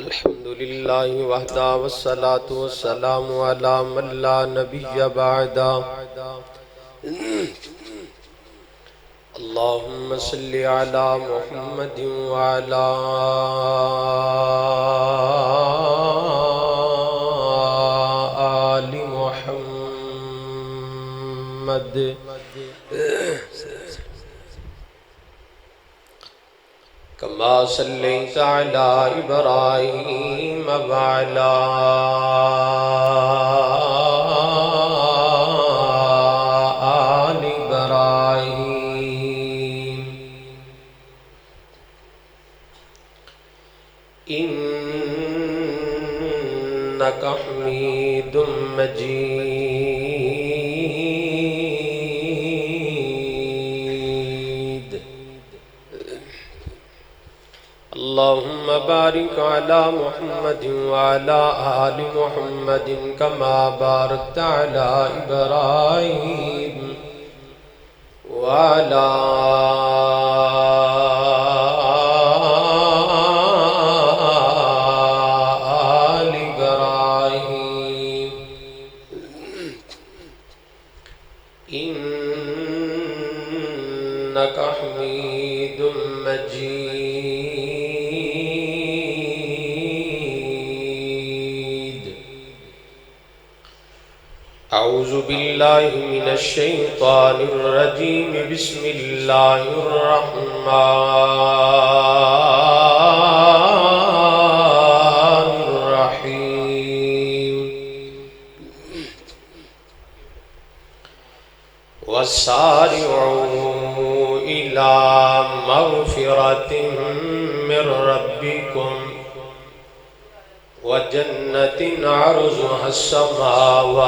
الحمد لله وحده والصلاة والسلام على من لا نبي بعده. اللهم صل على محمد وعلى آل محمد كما صليت على إبراهيم وعلى آل إبراهيم إنك حميد مجيد. اللهم بارك على محمد وعلى آل محمد كما باركت على إبراهيم وعلى آل إبراهيم إنك حميد مجيد. أعوذ بالله من الشيطان الرجيم. بسم الله الرحمن الرحيم. وسارعوا إلى مغفرة من ربكم وجنة عرضها السماوات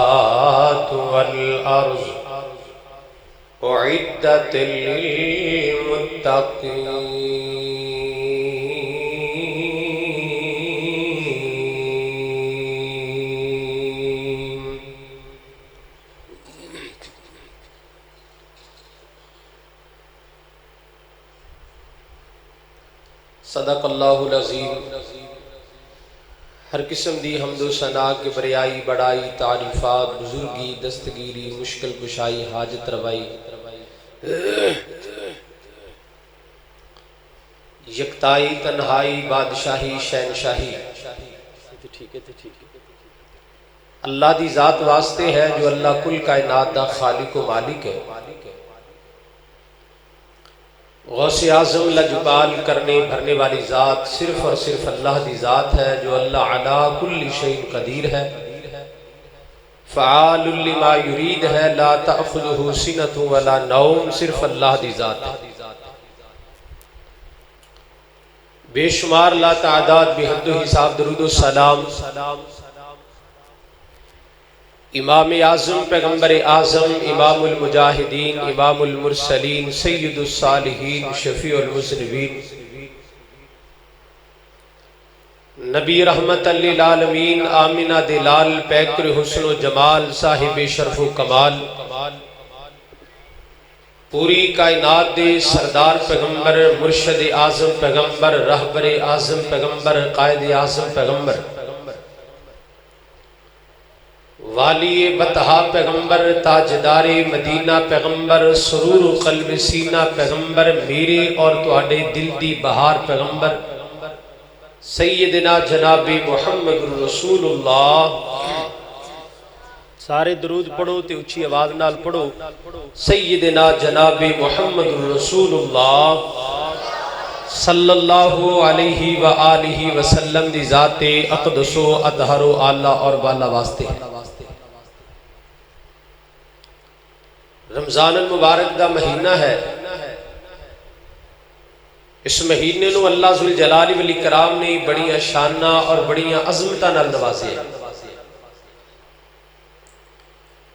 والأرض أعدت للمتقين. صدق اللہ العظیم. ہر قسم دی حمد و ثنا کے بریائی بڑائی تعریفات بزرگی دستگیری مشکل کشائی حاجت روائی یکتائی تنہائی بادشاہی شہنشاہی اللہ دی ذات واسطے ہے جو اللہ کل کائنات دا خالق و مالک ہے. غوث اعظم لجپال کرنے بھرنے والی ذات صرف اور صرف اللہ دی ذات ہے جو اللہ علی کل شیء قدیر ہے، فعال لما یرید ہے، لا تأخذہ سنۃ ولا نوم. صرف اللہ دی ذات ہے. بے شمار لا تعداد بے حد و حساب درود و سلام امام اعظم پیغمبر اعظم امام المجاہدین امام المرسلین سید الصالحین شفیع المذنبین نبی رحمت للعالمین آمنہ دلال پیکر حسن و جمال صاحب شرف و کمال پوری کائنات دے سردار پیغمبر مرشد اعظم پیغمبر رہبر اعظم پیغمبر قائد اعظم پیغمبر والی بطحا پیغمبر تاجدار مدینہ پیغمبر سرور قلب سینہ پیغمبر میرے اور تواڈے دل دی بہار پیغمبر سیدنا جناب محمد رسول اللہ. سارے درود پڑھو تے اچھی آواز نال پڑھو. سیدنا جناب محمد رسول اللہ صلی اللہ علیہ وآلہ وسلم دی ذات اقدس و اطہر و اعلیٰ اور بالا واسطے ہے. رمضان المبارک دا مہینہ ہے. اس مہینے نو اللہ ذوالجلال والاکرام نے بڑیاں شاناں اور بڑیاں عظمتاں نال نوازے.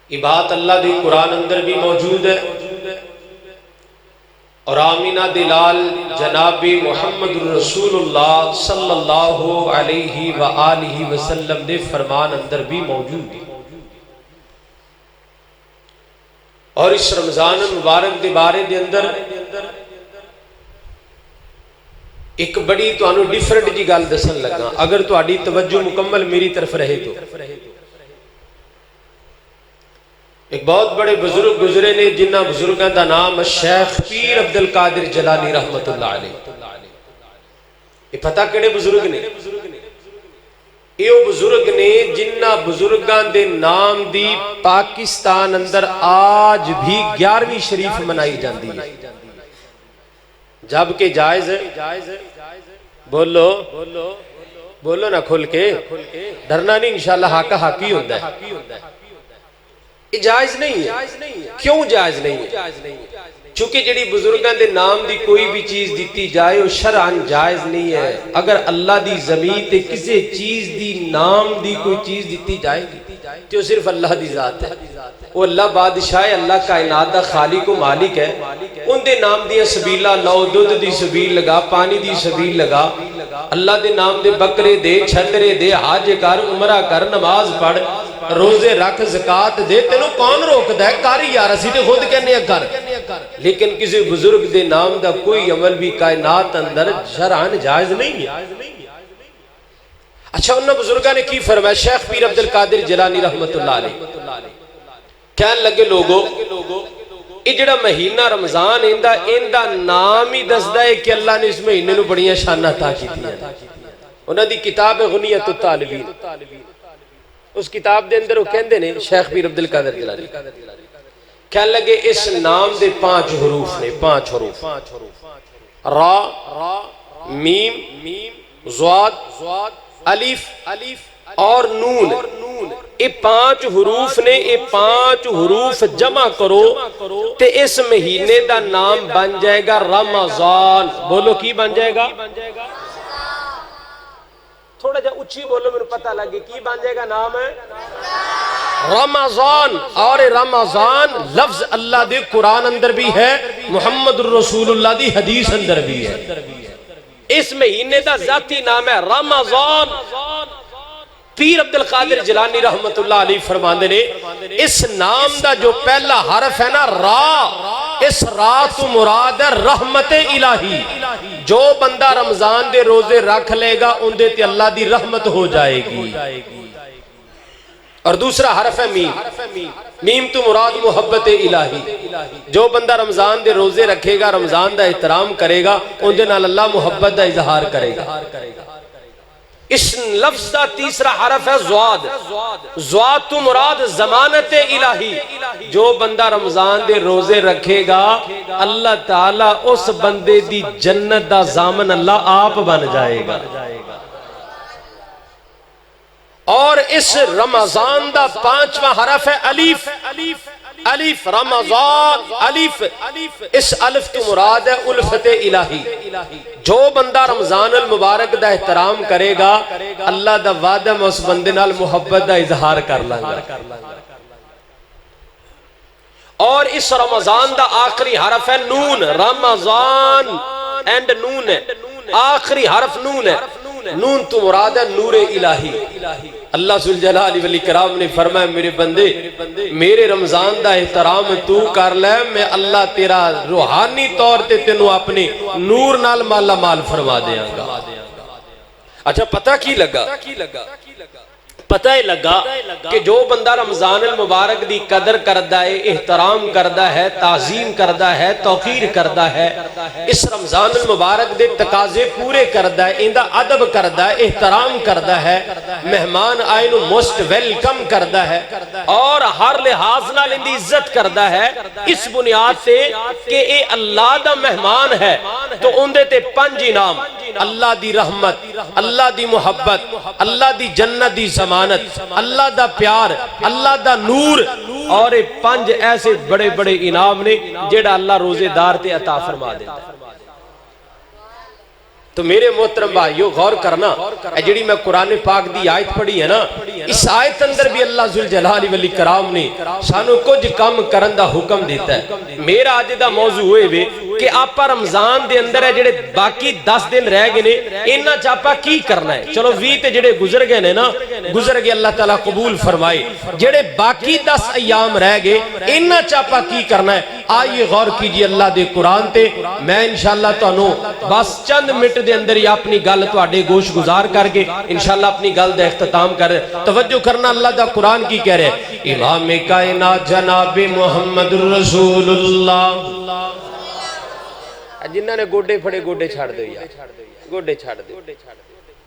یہ بات اللہ دی قرآن اندر بھی موجود ہے اور آمینہ دلال جناب محمد رسول اللہ صلی اللہ علیہ وآلہ وسلم دے فرمان اندر بھی موجود ہے. اور اس رمضان المبارک دے بارے دے اندر ایک بڑی تانوں ڈیفرنٹ جی گل دسن لگا، اگر تہاڈی توجہ مکمل میری طرف رہے تو ایک بہت بڑے بزرگ گزرے نے جنہ بزرگاں دا نام شیخ پیر عبد القادر جیلانی رحمت اللہ علیہ۔ یہ پتہ کیڑے بزرگ نے؟ یہ بزرگ نے جنہ بزرگاں دے نام دی پاکستان اندر آج بھی 11ویں شریف منائی جاندی ہے، جبکہ جائز ہے، بولو بولو نا کھل کے، ڈرنا نہیں، انشاءاللہ حق حقی ہوتا ہے، یہ جائز نہیں ہے۔ کیوں جائز نہیں ہے؟ چونکہ جڑی بزرگاں دے نام دی کوئی بھی چیز دیتی جائے وہ شرعاً جائز نہیں ہے۔ اگر اللہ دی زمین تے کسی چیز دی نام دی کوئی چیز دیتی جائے گی تو صرف اللہ دی ذات ہے، وہ اللہ بادشاہ ہے، اللہ کائنات دا خالق و مالک ہے، ان دے نام دی سبیلہ لاؤ، دودھ دی سبیل لگا، پانی دی سبیل لگا، اللہ دے نام دے بکرے دے، چھترے دے، حج کر، عمرہ کر، نماز پڑھ، روزے رکھ، زکاة دے، تینوں کون روک ہے؟ کر یار، اسی تے خود کہنے کر۔ لیکن کسی بزرگ دے نام دا کوئی عمل بھی کائنات اندر شرعاً جائز نہیں ہے۔ اچھا انہاں بزرگاں نے کی فرمایا؟ شیخ پیر عبد القادر جیلانی رحمت اللہ علیہ کہنے لگے لوگو یہ جڑا مہینہ رمضان اندہ نام ہی دسدا ہے کہ اللہ نے اس مہینے نو بڑیاں شاناں عطا کیتی ہیں۔ انہاں دی کتاب غنیۃ الطالبین، اس کتاب دے اندر وہ کہندے نے شیخ پیر عبد القادر جیلانی کہنے لگے اس نام دے 5 حروف نے، 5 حروف، را، میم، ضاد، الف اور نون، یہ 5 حروف نے، یہ 5 حروف جمع کرو تے اس مہینے دا نام بن جائے گا رمضان۔ بولو کی بن جائے گا؟ تھوڑا جا اچھی بولو میرے پتہ لگے کی بن جائے گا نام ہے رمضان۔ اور رمضان لفظ اللہ دے قرآن اندر بھی ہے، محمد الرسول اللہ دی حدیث اندر بھی ہے۔ اس مہینے دا ذاتی نام ہے رمضان۔ پیر عبد القادر جیلانی رحمت اللہ علیہ فرماندے نے اس نام دا جو پہلا حرف ہے نا را، اس را تو مراد ہے رحمت الہی۔ جو بندہ رمضان دے روزے رکھ لے گا ان دے تے اللہ دی رحمت ہو جائے گی۔ اور دوسرا حرف ہے میم، میم تو مراد محبت الہی۔ جو بندہ رمضان دے روزے رکھے گا، رمضان دا احترام کرے گا، ان دے نال اللہ محبت دا اظہار کرے گا۔ اس لفظ دا تیسرا حرف ہے زواد، زواد تو مراد ضمانت الہی۔ جو بندہ رمضان دے روزے رکھے گا اللہ تعالیٰ اس بندے دی جنت دا ضامن اللہ آپ بن جائے گا۔ اور اس رمضان دا 5واں حرف ہے الف، الف رمضان، الف، اس الف تو مراد ہے الفت الہی۔ جو بندہ رمضان المبارک دا احترام کرے گا اللہ دا وعدہ میں اس بندے نال محبت دا اظہار کر لانگا۔ اور اس رمضان دا آخری حرف ہے نون، رمضان اینڈ نون ہے، آخری حرف نون ہے۔ نون تو مراد ہے نور الہی۔ اللہ ذوالجلال والاکرام نے فرمایا میرے بندے میرے رمضان دا احترام تو کر لے، میں اللہ تیرا روحانی طور تے تینوں اپنے نور نال مالا مال فرما دیاں گا۔ اچھا پتہ کی لگا؟ پتہ ہی لگا کہ جو بندہ رمضان المبارک دی قدر کردہ ہے، احترام کردہ ہے، تعظیم کردہ ہے، توقیر کردہ ہے، اس رمضان المبارک دے تقاضے پورے کردہ ہے، اندہ ادب کردہ ہے، احترام کردہ ہے، مہمان آئے نو موسٹ ویلکم کردہ ہے، اور ہر لحاظ نال اندی عزت کردہ ہے، اس بنیاد سے کہ اے اللہ دا مہمان ہے تو اندے تے 5 انعام، اللہ دی رحمت، اللہ دی محبت، اللہ دی جنت دی ضمانت، اللہ دا پیار، اللہ دا نور، اور 5 ایسے بڑے بڑے انعام نے جیڑا اللہ روزے دار تے عطا فرما دیتا ہے۔ تو میرے محترم بھائیو غور کرنا، جڑی میں قرآن پاک دی آیت پڑھی ہے نا، اس آیت اندر بھی اللہ ذوالجلال والاکرام نے سانو کچھ کم کرن دا حکم دیتا ہے۔ میرا آج دا موضوع ہوئے کہ آپا رمضان دے اندر ہے جڑے باقی 10 دن رہ گئے نے انہاں چ آپا کی کرنا ہے. چلو 20 تے جڑے گزر گئے نے نا گزر گئے اللہ تعالیٰ قبول فرمائے. جڑے باقی 10 ایام رہ گئے انہاں چ آپا کی کرنا ہے. آئیے غور کیجئے اللہ دے قرآن تے. میں انشاءاللہ تانوں بس چند منٹ دے اندر ہی اپنی گل تواڈے گوش گزار کر کے انشاءاللہ اپنی گل دا اختتام کر. توجہ کرنا اللہ دا قرآن کی کہہ رہے ہیں. امام کائنات جناب محمد رسول اللہ. جنہاں نے گوڈے پھڑے گوڈے چھاڑ دو یار, گوڈے چھاڑ دو,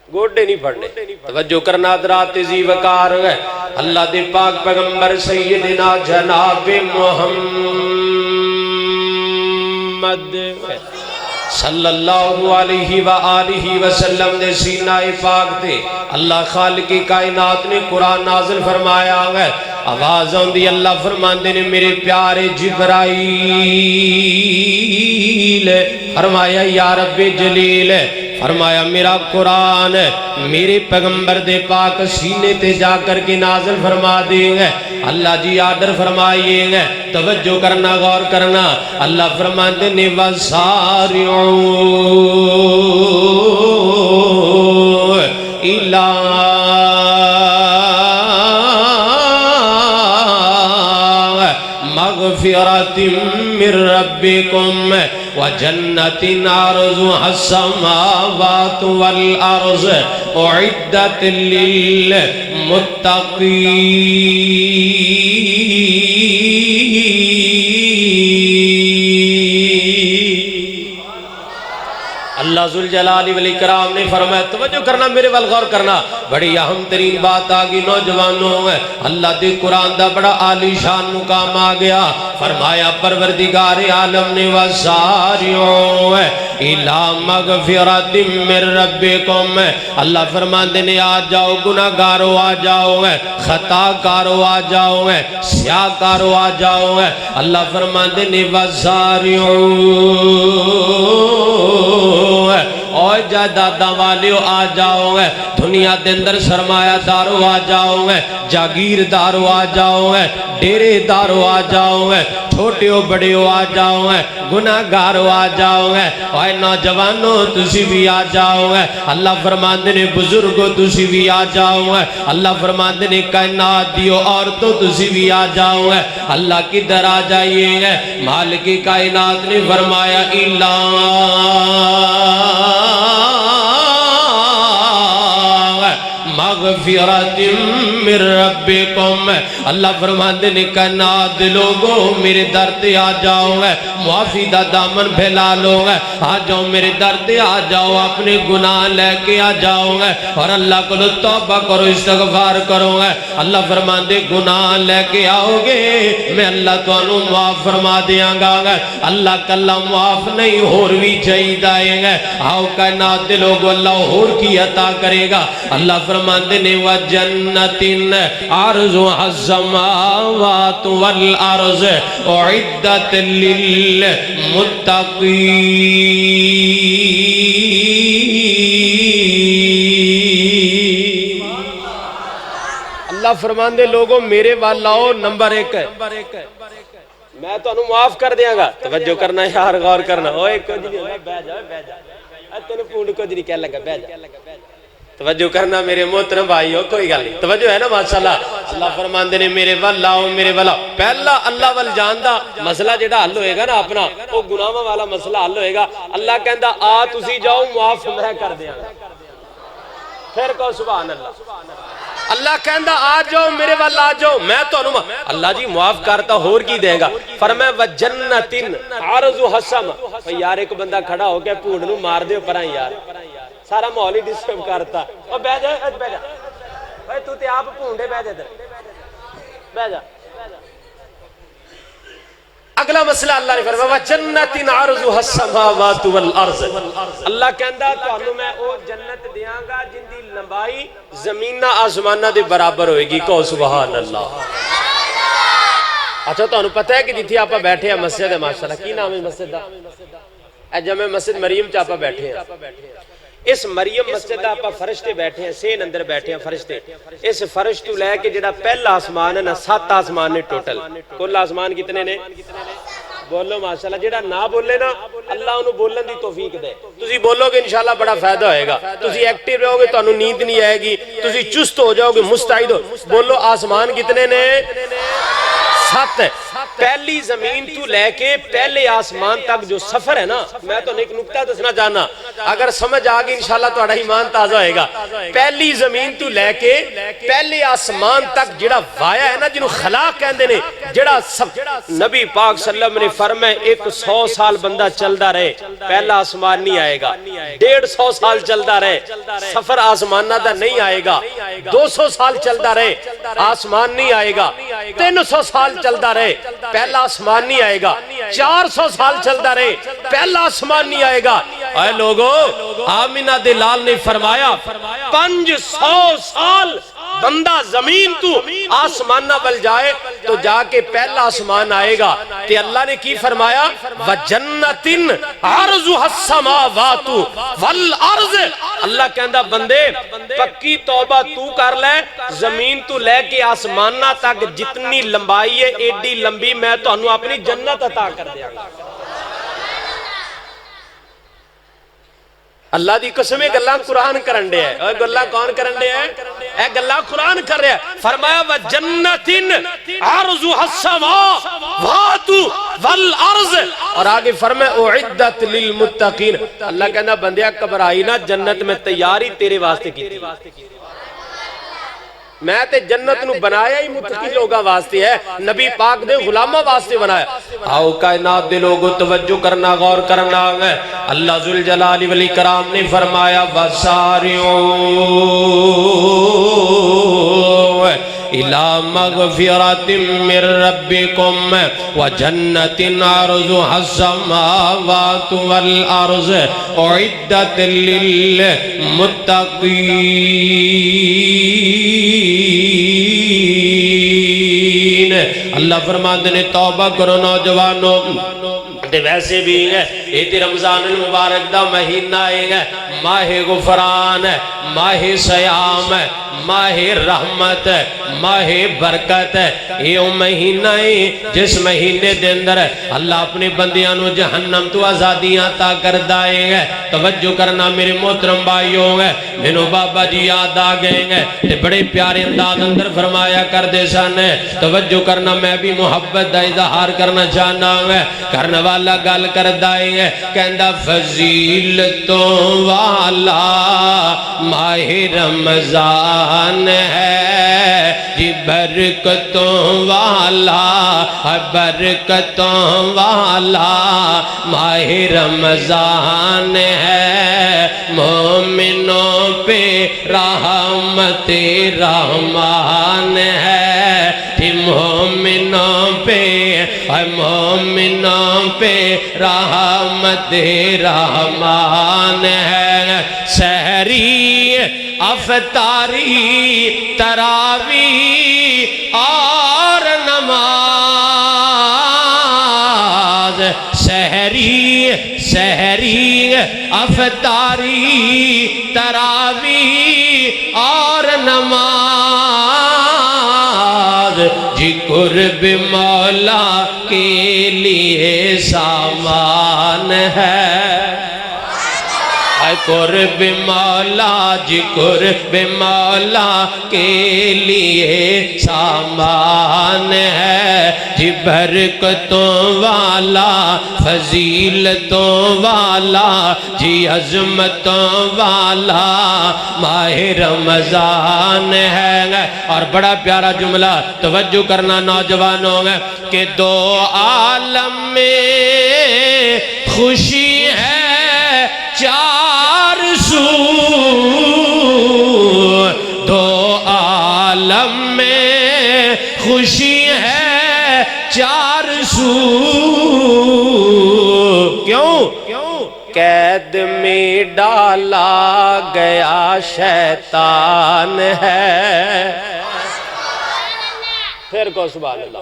گوڈے نہیں پڑھنے. توجہ کرنا حضرات ذی وقار ہے اللہ دے پاک پیغمبر سیدنا جناب محمد صلی اللہ علیہ وآلہ وسلم نے سینہ پاک دے اللہ خالق کائنات نے قرآن نازل فرمایا ہے. آواز آندی اللہ فرماندے نے میرے پیارے جبرائیل. فرمایا یا رب جلیل, فرمایا میرا قرآن میرے پیغمبر دے پاک سینے تے جا کر کے نازل فرما دیں گے. اللہ جی آرڈر فرمائیے گے. توجہ کرنا غور کرنا. اللہ فرماتے نے وَسَارِعُوا إِلَىٰ مغفرة من ربكم وجنة عرضها السماوات والأرض أعدت للمتقين. اللہ ذوالجلال والاکرام نے فرمایا توجہ کرنا میرے وال غور کرنا. بڑی اہم ترین بات آگئی نوجوانوں ہے. اللہ دے قرآن دا بڑا عالی شان مقام آ گیا. فرمایا پروردگار عالم نے وَسَارِعُوا إِلَىٰ مَغْفِرَةٍ مِّن رَبِّكُمْ. اللہ فرماندے نے آ جاؤ گناہگارو آ جاؤ, خطا کارو آ جاؤ, سیاہ کارو آ جاؤ. اللہ فرماندے نے وَسَارِعُوا اور جائیداداں والیو آ جاؤ, دنیا دے اندر سرمایہ دارو آ جاؤ, جاگیر دارو آ جاؤ, ڈیرے دارو آ جاؤ, چھوٹیو بڑیو آ جاؤ, گناہگارو آ جاؤ, اور نوجوانوں تسی بھی آ جاؤ. اللہ فرماندے نے بزرگو تسی بھی آ جاؤ. اللہ فرماندے نے کائنات دیو عورتوں تسی بھی آ جاؤ. اللہ کی در آ جائیے. مالک کائنات نے فرمایا إِلَّا مغفرت من ربکم. اللہ فرماندے نے کائنات لوگو میرے در تے آ جاؤ, معافی دا دامن پھیلا لو, آ جاؤ میرے در تے آ جاؤ, اپنے گناہ لے کے آ جاؤ اور اللہ کو توبہ کرو استغفار کرو. اللہ فرماندے گناہ لے کے آؤ گے میں اللہ تو انہوں معاف فرما دیاں گا. اللہ کلا معاف نہیں اور بھی چاہی دائیں گے. آؤ کائنات لوگو اللہ اور کی عطا کرے گا. اللہ فرماندے نے وَجَنَّةٍ عَرْضُهَا السَّمَاوَاتُ وَالْأَرْضُ أُعِدَّتْ لِلْمُتَّقِينَ. اللہ فرماندے لوگوں میرے والاؤ نمبر 1 ہے میں تو انہوں معاف کر دیاں گا. توجہ کرنا یار غور کرنا. اوہ کچھ نہیں بہ جا تینوں پونڈ کچھ نہیں کہہ لگا بہ جا. توجہ کرنا میرے محترم بھائیو کوئی گل نہیں. توجہ ہے نا ماشاءاللہ. اللہ فرماندے نے میرے والاؤ میرے والا. پہلا اللہ وال جاندا مسئلہ جڑا حل ہوئے گا نا اپنا وہ گناہاں والا مسئلہ حل ہوئے گا. اللہ کہندا آ تسی جاؤ معاف میں کر دیاں گا. پھر کہو سبحان اللہ. اللہ کہندا آ جاؤ میرے والا آ جاؤ میں تو انہوں اللہ جی معاف کرتا اور کی دے گا. فرمایا وَجَنَّةٍ عَرْضُهَا السَّمَاوَاتُ. یار ایک بندہ کھڑا ہو کے پونڈ نو مار دیو پرائیں یار سارا ماحول ہی ڈسٹرب کرتا. اور بہ جا بہ جا بھائی تو تے آپ پونڈے بہ جا بہ جا. اگلا مسئلہ اللہ نے فرمایا وَجَنَّةٍ عَرْضُهَا السَّمَاوَاتُ وَالْأَرْضُ. اللہ کہندا تانوں میں او جنت دیاں گا جن دی لمبائی زمینہ آسمانہ دے برابر ہوئے گی. کہو سبحان اللہ. اچھا تانوں پتہ ہے کہ جتھی آپا بیٹھے ہیں مسجد ہے ماشاءاللہ کی نام ہے مسجد دا جمع مسجد مریم چاپا بیٹھے ہیں. اس مریم مسجد دا آپا فرشتے بیٹھے ہیں سین اندر بیٹھے ہیں فرشتے. اس فرش تو لے کے جڑا پہلا آسمان ہے نا 7 آسمان نے ٹوٹل. کل آسمان کتنے نے بولو ماشاءاللہ. جڑا نہ بولے نا اللہ انہوں بولن دی توفیق دے. تسی بولو گے انشاءاللہ بڑا فائدہ ہوئے گا. تسی ایکٹیو رہو گے تو انہوں نیند نہیں آئے گی. تسی چست ہو جاؤ گے, مستعد ہو. بولو آسمان کتنے نے؟ 7 ہے. پہلی زمین تو لے کے پہلے آسمان تک جو سفر ہے نا, میں تو ایک نکتہ دسنا چاہنا, اگر سمجھ آگئی انشاءاللہ تو اڑا ایمان تازہ ہوئے گا. پہلی زمین تو لے کے پہلے آسمان تک جڑا وایا ہے نا, جنہوں خلاق کہندے نے, جڑا نبی پاک صلی اللہ علیہ وسلم نے فرمائے 100 سال بندہ چلدا رہے پہلا آسمان نہیں آئے گا. 150 سال چلدا رہے سفر آسمانہ دا نہیں آئے گا. 200 سال چلدا رہے آسمان نہیں آئے گا. 300 سال چلدا رہے پہلا آسمان نہیں آئے گا. 400 سال چلدا رہے پہلا آسمان نہیں آئے گا. اے لوگو, آمینہ دلال نے فرمایا 500 سال بندہ زمین تو آسمانہ بل جائے تو جا کے پہلا آسمان آئے گا. تے اللہ نے کی فرمایا وَجَنَّتٍ عَرْضُهَا السَّمَاوَاتُ وَالْأَرْضِ. اللہ کہندہ بندے پکی توبہ تو کر لے, زمین تو لے کے آسمانہ تک جتنی لمبائی ہے ایڈی لمبی میں تو انہوں اپنی جنت عطا کر دیا گا. اللہ دی قسمیں گلہ قرآن کرن دے ہے. اور گلہ کون کرن دے ہے؟ اے گلہ قرآن کر رہے ہیں. فرمایا وَجَنَّتٍ عَرْضُهَا السَّمَاوَاتُ وَالْأَرْضِ. اور آگے فرمایا اُعِدَّتْ لِلْمُتَّقِينَ. اللہ کہنا بندیا گھبرائی نہ, جنت میں تیاری تیرے واسطے کی تھی. میں تے جنت نو بنایا ہی متقی لوگا واسطے ہے, نبی پاک دے غلامہ واسطے بنایا. آؤ کائنات دے لوگو توجہ کرنا, غور کرنا ہے. اللہ ذوالجلال والاکرام نے فرمایا وَسَارِعُوا إِلَى مَغْفِرَةٍ مِّن رَّبِّكُمْ وَجَنَّةٍ عَرْضُهَا السَّمَاوَاتُ وَالْأَرْضُ أُعِدَّتْ لِلْمُتَّقِينَ. اللہ فرماتے نے توبہ کرو نوجوانوں. ویسے بھی ہے یہ رمضان المبارک دا مہینہ ہے, ماہ غفران ہے, ماہ سیام ہے, ماہ رحمت ہے, ماہ برکت ہے. یہ مہینہ ہے جس مہینے دے اندر اللہ اپنے بندیاں نو جہنم تو آزادیاں عطا کر دائے گا. توجہ کرنا میرے محترم بھائیوں, مینوں بابا جی یاد آ گئے ہیں تے بڑے پیارے انداز اندر فرمایا کر دے سن. توجہ کرنا, میں بھی محبت دا اظہار کرنا چاہنا ہوں. کرنے والا گل کر دائے ہیں, کہندہ فضیلتوں والا ماہ رمضان ہے جی, برکتوں والا برکتوں والا ماہ رمضان ہے. مومنوں پہ رحمت رحمان ہے جی, مومنوں پہ رحمت رحمان ہے. سحری افطاری تراوی اور نماز. سحری افطاری تراوی اور نماز جی, قرب مولا کے لیے سامان ہے. قرب مولا جی, قرب مولا کے لیے سامان ہے جی, برکتوں والا فضیلتوں والا جی, عظمتوں والا ماہ رمضان ہے. اور بڑا پیارا جملہ توجہ کرنا نوجوانوں کہ دو عالم میں خوشی ہے چار سو, دو عالم میں خوشی ہے چار سو. کیوں؟ قید میں ڈالا گیا شیطان ہے. پھر کو سبحان اللہ.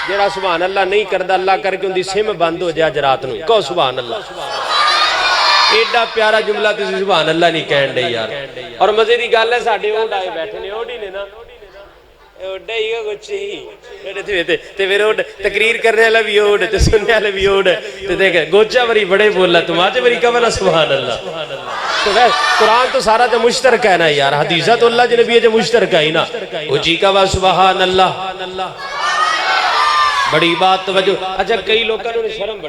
جڑا سبحان اللہ نہیں کردہ اللہ کر کے ان دی سم بند ہو جائے جرات نو. کو سبحان اللہ. ایڈا پیارا جملہ تسی سبحان اللہ نہیں کہن دے یار. اور مزے دی گل ہے ساڈے اوڈ آئے بیٹھے نے, اوڈی نے نا اوڈا ہی گا کچھ ہی تے پھر اوڈ تقریر کرنے والا بھی اوڈ تے سننے والے بھی اوڈ تے دیکھ گوچا بری بڑے بولا تم آج بری کا بنا سبحان اللہ. تو قرآن تو سارا تو مشترک ہے نا یار, حدیثہ تو اللہ جنبی ہے جو مشترک ہے نا. او جی کا با سبحان اللہ. بڑی بات توجہ. اچھا کئی لوگوں نے شرم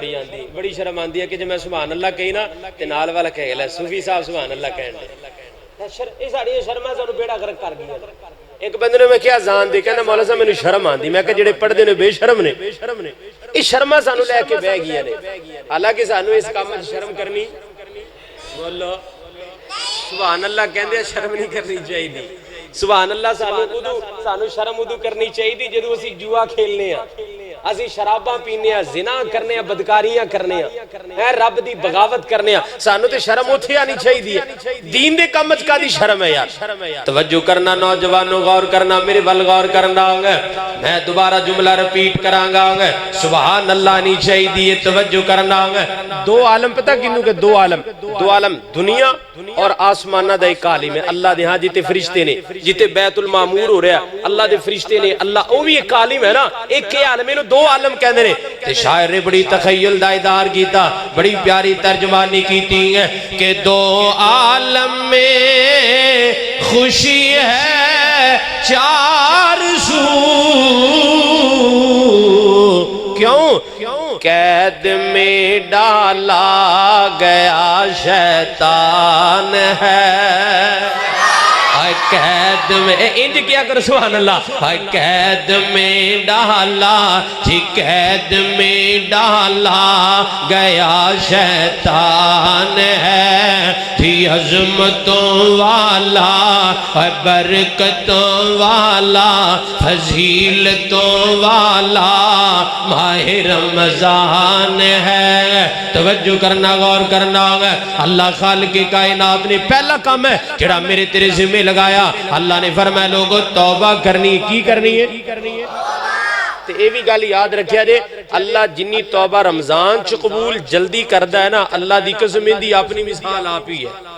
بڑی شرم آندی ہے کہ جب میں سبحان اللہ کہی نا تے نال والا کہے لے صوفی صاحب سبحان اللہ کہن دے. اے ساڈی شرماں سانوں بیڑا غرق کر گئی. ایک بندے نے میں کیا زان دے کہنا مولا صاحب مینوں شرم آندی. میں کہ جڑے پڑھدے نے بے شرم نے, اے شرماں سانوں لے کے بہ گئیاں نے. حالانکہ سانوں اس کام وچ شرم کرنی بولو سبحان اللہ کہندے شرم نہیں کرنی چاہیے. سبحان اللہ سانوں شرم ادو کرنی چاہیے جدوں اسی جوا کھیلنے ہاں, اسی شراباں پینے ہاں, زنا کرنے ہاں, بدکاریاں کرنے ہاں, رب دی بغاوت کرنے ہاں. سانوں تے شرم اوتھے آنی چاہیے. دین دے کم وچ کادی شرم ہے یار. توجہ کرنا نوجوانوں, غور کرنا میرے ول غور کرنا. میں دوبارہ جملہ رپیٹ کراں گا. سبحان اللہ آنی چاہیے. توجہ کرنا. دو عالم پتہ کینوں کہ دو عالم دنیا اور آسمانہ دا ایک عالم ہے. اللہ دے ہاں جتے فرشتے نے, جتے بیت المعمور ہو رہا ہے اللہ دے فرشتے نے, اللہ او بھی ایک عالم ہے نا. ایک کے عالم ہے, دو عالم کہندے نے. تے شاعر نے بڑی تخیل دا اظہار کیتا, بڑی پیاری ترجمانی کیتی ہے کہ دو عالم میں خوشی ہے چار سو. کیوں؟ قید میں ڈالا گیا شیطان ہے. قید میں انج کیا کر سبحان اللہ. قید میں ڈالا جی قید میں ڈالا گیا شیطان ہے. تھی عظمتوں والا برکتوں والا فضیلتوں والا ماہ رمضان ہے. توجہ کرنا, غور کرنا. اللہ خالق کائنات نے پہلا کام ہے جڑا میرے تیرے ذمہ لگایا. اللہ نے فرمایا لوگوں توبہ کرنی. کی کرنی ہے؟ تے اے بھی گل یاد رکھیا جے, اللہ جنی توبہ رمضان چ قبول جلدی کردا ہے نا, اللہ دی قسم دی اپنی مثال آپ ہی ہے.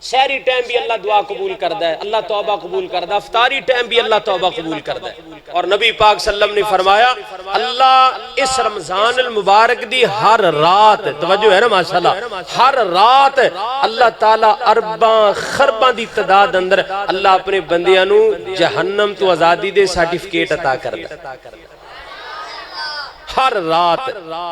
سحری ٹائم بھی اللہ دعا قبول کردا ہے, اللہ توبہ قبول کردا ہے. افطاری ٹائم بھی اللہ توبہ قبول کردا ہے. اور نبی پاک صلی اللہ علیہ وسلم نے فرمایا اللہ اس رمضان المبارک دی ہر رات, توجہ ہے نا ماشاءاللہ, ہر رات اللہ تعالیٰ ارباں خرباں دی تعداد اندر اللہ اپنے بندیاں نو جہنم تو آزادی دے سرٹیفکیٹ عطا کردا ہے. ہر رات,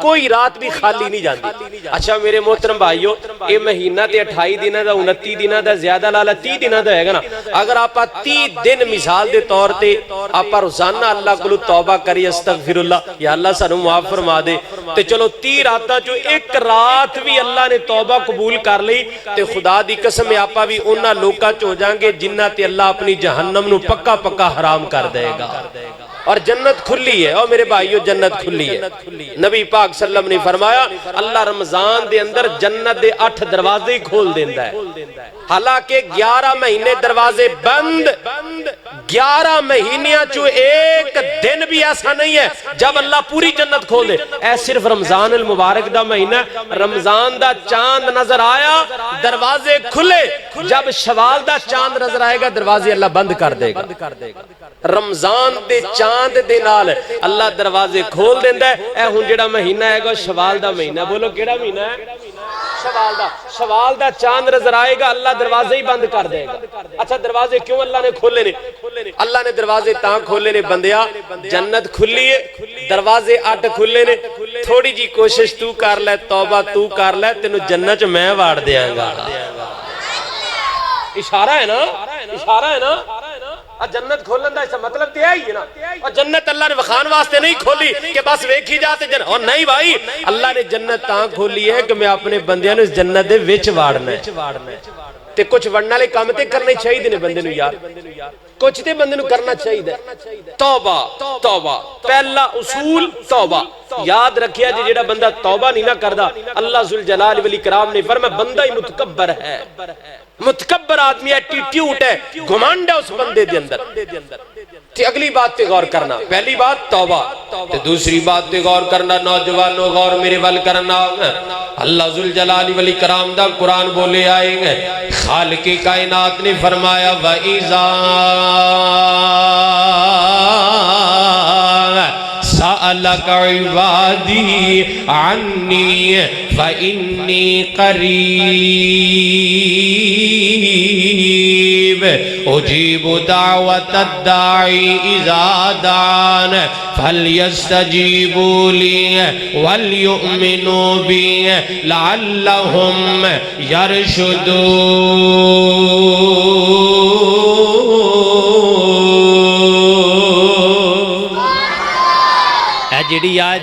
کوئی رات بھی خالی نہیں جاندی. اچھا میرے محترم بھائیو, اے مہینہ تے 28 دنہ دا 29 دنہ دا زیادہ لالا 30 دنہ دا ہے گا نا. اگر آپ 30 دن مثال دے طور تے آپ روزانہ اللہ کو توبہ کری استغفر اللہ یا اللہ سانو معاف فرما دے, تے چلو 30 راتاں جو ایک رات بھی اللہ نے توبہ قبول کر لی تے خدا دی قسم آپ بھی انہاں لوکاں چ ہو جائیں گے جنہاں تے اللہ اپنی جہنم نو پکا پکا حرام کر دے گا. اور جنت کھلی ہے. اور میرے بھائیو جنت کھلی ہے. نبی پاک صلی اللہ علیہ وسلم نے فرمایا اللہ رمضان دے اندر جنت دے 8 دروازے کھول دیندا ہے. حالانکہ 11 مہینے دروازے بند, 11 مہینیاں چو ایک دن بھی ایسا نہیں ہے جب اللہ پوری جنت کھول دے. اے صرف رمضان المبارک دا مہینہ, رمضان دا چاند نظر آیا دروازے کھلے, جب شوال دا چاند نظر آئے گا دروازے اللہ بند کر دے گا. رمضان دے چاند دے نال اللہ دروازے کھول دیندا ہے. اے ہن جڑا مہینہ ہے گا شوال دا مہینہ, بولو کیڑا مہینہ ہے؟ شوال دا چاند نظر آئے گا اللہ دروازے ہی بند کر دے گا. اچھا دروازے کیوں اللہ نے کھولے نے؟ اللہ نے دروازے تاں کھولے نے بندیا, جنت کھلی ہے, دروازے 8 کھلے نے. تھوڑی جی کوشش تو کر لے, توبہ تو کر لے, تینو جنت میں واڑ دیاں گا. اشارہ ہے نا, اشارہ ہے نا. جنت کھولن دا اس مطلب تے ہے نا. اور جنت اللہ نے وخان واسطے نہیں کھولی کہ بس ویکھی جاتے جنت, اور نہیں بھائی اللہ نے جنت تاں کھولی ہے کہ میں اپنے بندیاں نو اس جنت دے وچ واڑنا ہے. تے کچھ وڑن والے کام تے کرنے چاہیے نے بندے نو یار, کچھ تے بندے نو کرنا چاہیے. توبہ, توبہ پہلا اصول توبہ. یاد رکھیا جی جڑا بندہ توبہ نہیں نہ کردا اللہ ذوالجلال والاکرام نے فرمایا بندہ ہی متکبر ہے. متکبر آدمی ایٹیٹیوڈ ہے, گھمنڈ ہے اس بندے دے اندر. تے اگلی بات تے غور کرنا. پہلی بات توبہ, تے دوسری بات تے غور کرنا نوجوانوں غور میرے ول کرنا اللہ ذوالجلال والاکرام دا قرآن بولے آئیں گے خالق کائنات نے فرمایا وَإِذَا سألك عبادي عني فإني قريب أجيب دعوة الداعي إذا دعان فليستجيبوا لي وليؤمنوا بي لعلهم يرشدون۔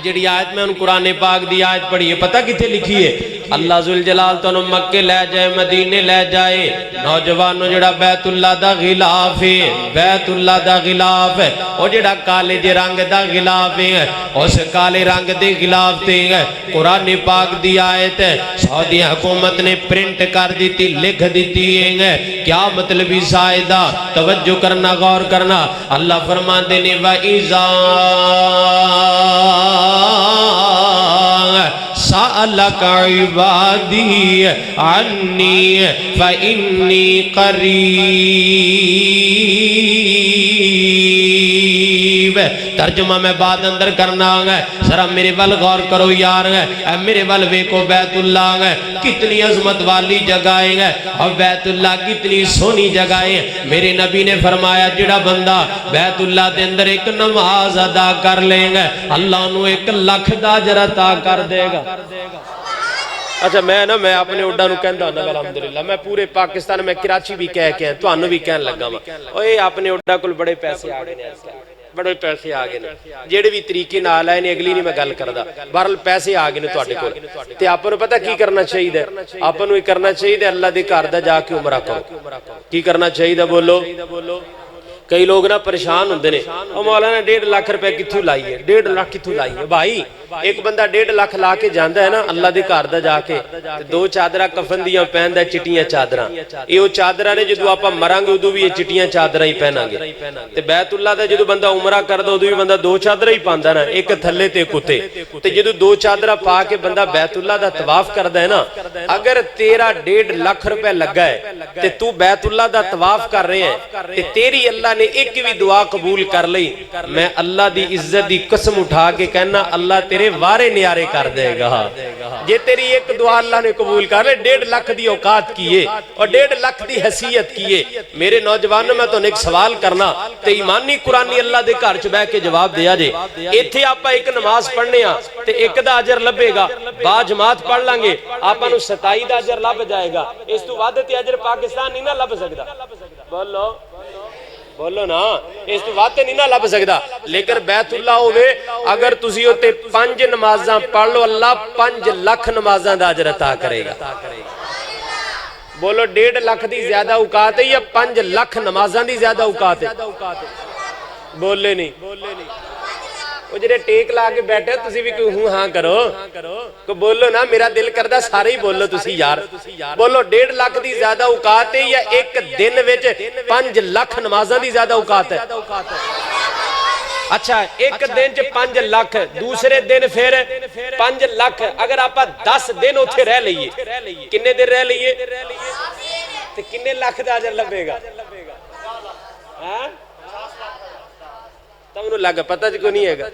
جڑی آیت میں ان قرآن پاک دی آیت پڑھی ہے پتہ کتھے لکھی ہے اللہ ذوالجلال تو مکے لے جائے مدینے لے جائے نوجوانوں جڑا بیت اللہ دا غلاف ہے بیت اللہ دا غلاف ہے وہ جڑا کالے دے رنگ دا غلاف ہے اس کالے رنگ دے غلاف تے قرآن پاک دی آیت ہے سعودی حکومت نے پرنٹ کر دیتی لکھ دیتی ہے کیا مطلب اس آیت دا توجہ کرنا غور کرنا اللہ فرماتے نے وَإِذَا سألك عبادي عني فإني قریب ترجمہ میں بات اندر کرنا ہے ذرا میرے ول غور کرو یار اے میرے ول ویکو بیت اللہ ہے کتنی عظمت والی جگہیں ہیں اور بیت اللہ کتنی سونی جگہیں میرے نبی نے فرمایا جڑا بندہ بیت اللہ دے اندر ایک نماز ادا کر لیں گے اللہ انہوں 1,00,000 دا اجر عطا کر دے گا۔ اچھا میں اپنے اڈا نو کہندا ہوں الحمدللہ میں پورے پاکستان میں کراچی بھی کہہ کے ہیں تو انہوں بھی کہن لگا ہوں اوے اپنے اڈا کل بڑے پیسے آگے نے بڑے پیسے آگے نے جیڑے بھی طریقے نہ آلائے نے اگلی نہیں میں گل کردا بہرحال پیسے آگے نے تواڈے کول تے آپ نو پتہ کی کرنا چاہیے آپ نو کرنا چاہیے اللہ دے گھر دا جا کے عمرہ کرو کی کرنا چاہیے بولو کئی لوگ نہ پریشان ہوندے نے او مولانا 1.5 لاکھ روپے کتھوں لائیے 1.5 لاکھ کتھوں لائیے بھائی ایک بندہ 1.5 لاکھ لا کے جاندا ہے نا اللہ دے گھر دا جا کے تے 2 چادراں کفن دیاں پہندا ہے چٹیاں چادراں اے او چادراں نے جدوں آپا مرانگے اودوں بھی یہ چٹیاں چادراں ہی پہناں گے تے بیت اللہ دا جدوں بندہ عمرہ کردا اودوں بھی بندہ 2 چادراں ہی پاندا نا ایک تھلے تے کتے تے جدوں 2 چادراں پا کے بندہ بیت اللہ دا طواف کردا ہے نا اگر تیرا 1.5 لاکھ روپے لگا ہے تے تو بیت اللہ دا طواف کر رہے ہیں تے تیری اللہ نے ایک بھی دعا قبول کر لئی میں اللہ دی عزت دی قسم اٹھا کے کہنا اللہ تیرے وارے نیارے کر دے گا جے تیری ایک دعا اللہ نے قبول کر لے 1.5 لاکھ دی اوقات کیے اور 1.5 لاکھ دی حیثیت کیے میرے نوجوانوں میں تو ایک سوال کرنا تے ایمانی قرآنی اللہ دے گھر چ بیٹھ کے جواب دیا جے ایتھے آپا ایک نماز پڑھنے ہاں تے ایک دا اجر لبے گا با جماعت پڑھ لیں گے آپا نو 27 دا اجر لب جائے گا اس تو ود تے اجر پاکستان نہیں نہ لب سکدا بولو نا اس تو بات نہیں نہ لب سکدا لیکن بیت اللہ ہوئے اگر تسی ہوتے 5 نمازاں پڑھ لو اللہ 5 لاکھ نمازاں دا اجر عطا کرے گا بولو 1.5 لاکھ دی زیادہ اوقات ہے یا 5 لاکھ نمازاں دی زیادہ اوقات ہے بولے نہیں وہ جڑے ٹیک لا کے بیٹھے تسی بھی کوئی ہوں ہاں کرو کو بولو نا میرا دل کردہ سارے ہی بولو تسی یار بولو 1.5 لاکھ دی زیادہ اوقات ہے یا ایک دن وچ 5 لاکھ نمازاں دی زیادہ اوقات ہے اچھا ایک دن چ 5 لاکھ دوسرے دن پھر 5 لاکھ اگر آپ 10 دن اتھے رہ لئیے کنے دن رہ لئیے تو کنے لاکھ دا اجر لبے گا ہاں تم نو لگا پتہ جو نہیں ہے گا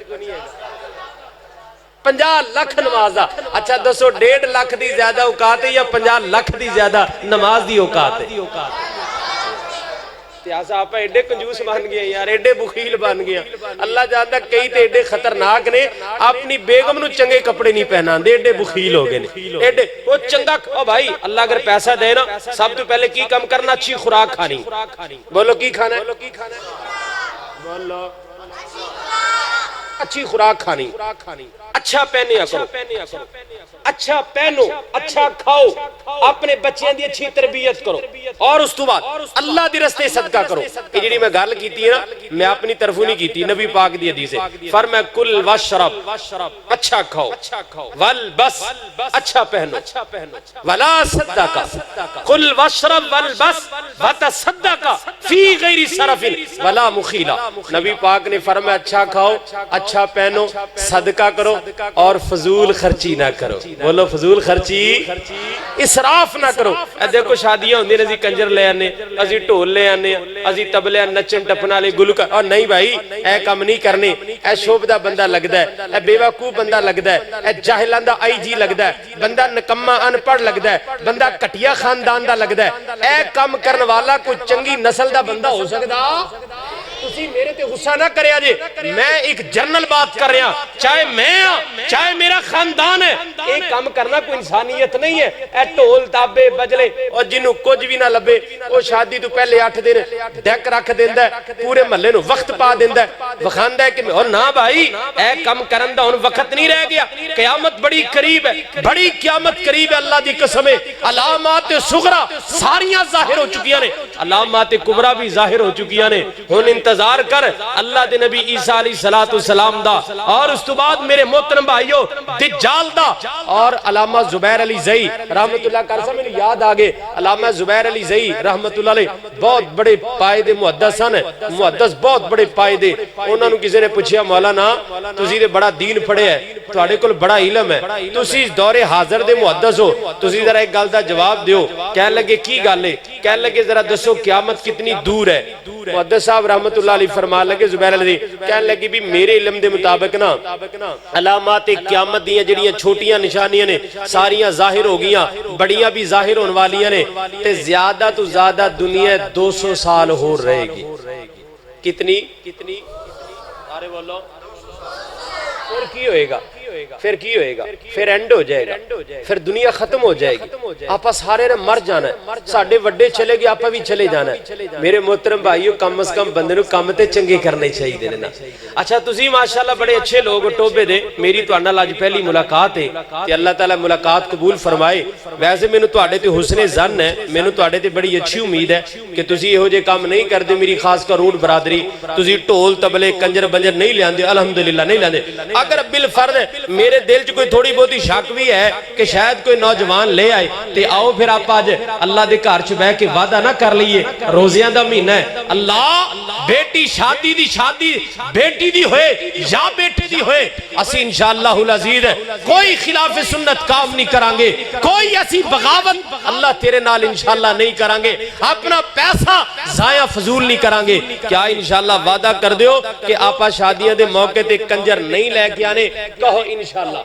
50 لاکھ نمازہ اچھا دسو 1.5 لاکھ دی زیادہ اوقات ہے یا 50 لاکھ دی زیادہ نماز دی اوقات ہے تیاسا آپا ایڈے کنجوس بن گئے یار ایڈے بخیل بن گئے اللہ جانتا کئی تے ایڈے خطرناک نے اپنی بیگم نو چنگے کپڑے نہیں پہنا دے ایڈے بخیل ہو گئے ایڈے وہ چنگا او بھائی اللہ اگر پیسہ دے نا سب تو پہلے کی کم کرنا اچھی خوراک کھانی بولو کی کھانا ہے بولو اچھی خوراک کھانی اچھا پہنے کرو اچھا پہنو اچھا کھاؤ اپنے بچیاں دی اچھی تربیت کرو اور اس تو بعد اللہ دی رستے صدقہ کرو کہ جڑی میں گل کیتی ہے نا میں اپنی طرفوں نہیں کیتی نبی پاک دی حدیث ہے فرمایا کل واشرب اچھا کھاؤ والبس اچھا پہنو ولا صدقہ کل واشرب والبس وتصدق فی غیر صرف ولا مخیلہ نبی پاک نے فرمایا اچھا کھاؤ اچھا پہنو، صدقہ کرو اور فضول خرچی نہ کرو. بولو فضول خرچی، اسراف نہ کرو. اے دیکھو شادیاں ہوندی نے، اسی کنجر لے آنے، اسی ڈھول لے آنے، اسی تبلے نچن ٹپن والے گلوکار. اور نہیں بھائی اے کم نہیں کرنے. اے شوبدہ بندہ لگدا ہے، اے بے وقوف بندہ لگدا ہے، اے جاہلاں دا آئی جی لگدا ہے، بندہ نکما ان پڑھ لگدا ہے، بندہ کٹیا خاندان دا لگدا ہے. اے کم کرن والا کوئی چنگی نسل دا بندہ ہو سکدا؟ تسی میرے تے غصہ نہ کریا جے، میں ایک جنرل بات کر رہا، چاہے میں چاہے میرا خاندان ہے. ایک کام کرنا کوئی انسانیت نہیں ہے. اے ٹول تابے بجلے اور جنوں کچھ بھی نہ لبے وہ شادی تو پہلے 8 دن ڈیک رکھ دیندا ہے، پورے محلے نو وقت پا دیندا ہے، وکھاندا ہے کہ اور نہ بھائی اے کم کرن دا ہن وقت نہیں رہ گیا. قیامت بڑی قریب ہے، بڑی قیامت قریب ہے. اللہ دی قسم ہے علامات صغرا ساریاں ظاہر ہو چکیاں نے، علامات کبرا بھی ظاہر ہو چکیاں نے. ہن انتظار کر اللہ دے نبی عیسیٰ علیہ السلام دا، اور اس تو بعد میرے محترم بھائیو دجال دا. اور علامہ زبیر علی زئی رحمت اللہ کرسا میں یاد آگے، علامہ زبیر علی زئی رحمت اللہ علیہ بہت بڑے پائدے محدث ہیں، محدث بہت بڑے پائدے. انہوں نے کسی نے پوچھیا مولانا تسی دے بڑا دین پڑھے ہے، تواڈے کول بڑا علم ہے، تسی اس دور حاضر دے محدث ہو، تسی ذرا ایک گل دا جواب دیو. کہنے لگے کی گل ہے؟ کہنے لگے ذرا دسو قیامت کتنی دور ہے؟ محدث صاحب رحمت اللہ علیہ فرما لگے زبیر علی کہنے لگے بھی میرے علم دے مطابق نا علامات قیامت دیاں جڑیاں چھوٹیاں نشانیاں نے ساریاں ظاہر ہو گیاں، بڑیاں بھی ظاہر ہونے والیاں نے، تے زیادہ تو زیادہ دنیا 200 سال ہو رہے گی. کتنی سارے بولو پھر کی ہوئے گا؟ پھر کی ہوئے گا؟ پھر اینڈ ہو جائے گا، پھر دنیا ختم ہو جائے گی. آپا سارے نے مر جانا ہے، ساڑھے وڈے چلے گی آپا بھی چلے جانا ہے. میرے محترم بھائیو کم از کم بندے نو کم تے چنگے کرنے چاہیے دینا. اچھا تسی ماشاءاللہ بڑے اچھے لوگ ٹوبے دے، میری تو انہا لاج پہلی ملاقات ہے کہ اللہ تعالیٰ ملاقات قبول فرمائے. ویسے میں نے تو آڑے تے حسن زن ہے، میں نے تو آڑے تے بڑی اچھی امید ہے کہ تسی یہ ہو جے کام نہیں کر دے. میری خاص کر روڈ برادری تسی ٹول تبلے کنجر بنجر نہیں لے آندے، الحمدللہ نہیں لے آندے. اگر بالفرض میرے دل چ کوئی تھوڑی بہتی شک بھی ہے کہ شاید کوئی نوجوان لے آئے تے آؤ پھر آپ آج اللہ دے گھر چ بیٹھ کے وعدہ نہ کر لئیے. روزیاں دا مہینہ ہے، اللہ بیٹی شادی دی شادی بیٹی دی ہوئے یا بیٹے دی ہوئے اسی انشاءاللہ العزیز کوئی خلاف سنت کام نہیں کرانگے، کوئی ایسی بغاوت اللہ تیرے نال انشاءاللہ نہیں کرانگے، اپنا پیسہ ضائع فضول نہیں کرانگے. کیا انشاءاللہ وعدہ کر دیو کہ آپا شادیاں دے موقع تے کنجر نہیں لے کے آنے؟ کہو انشاءاللہ.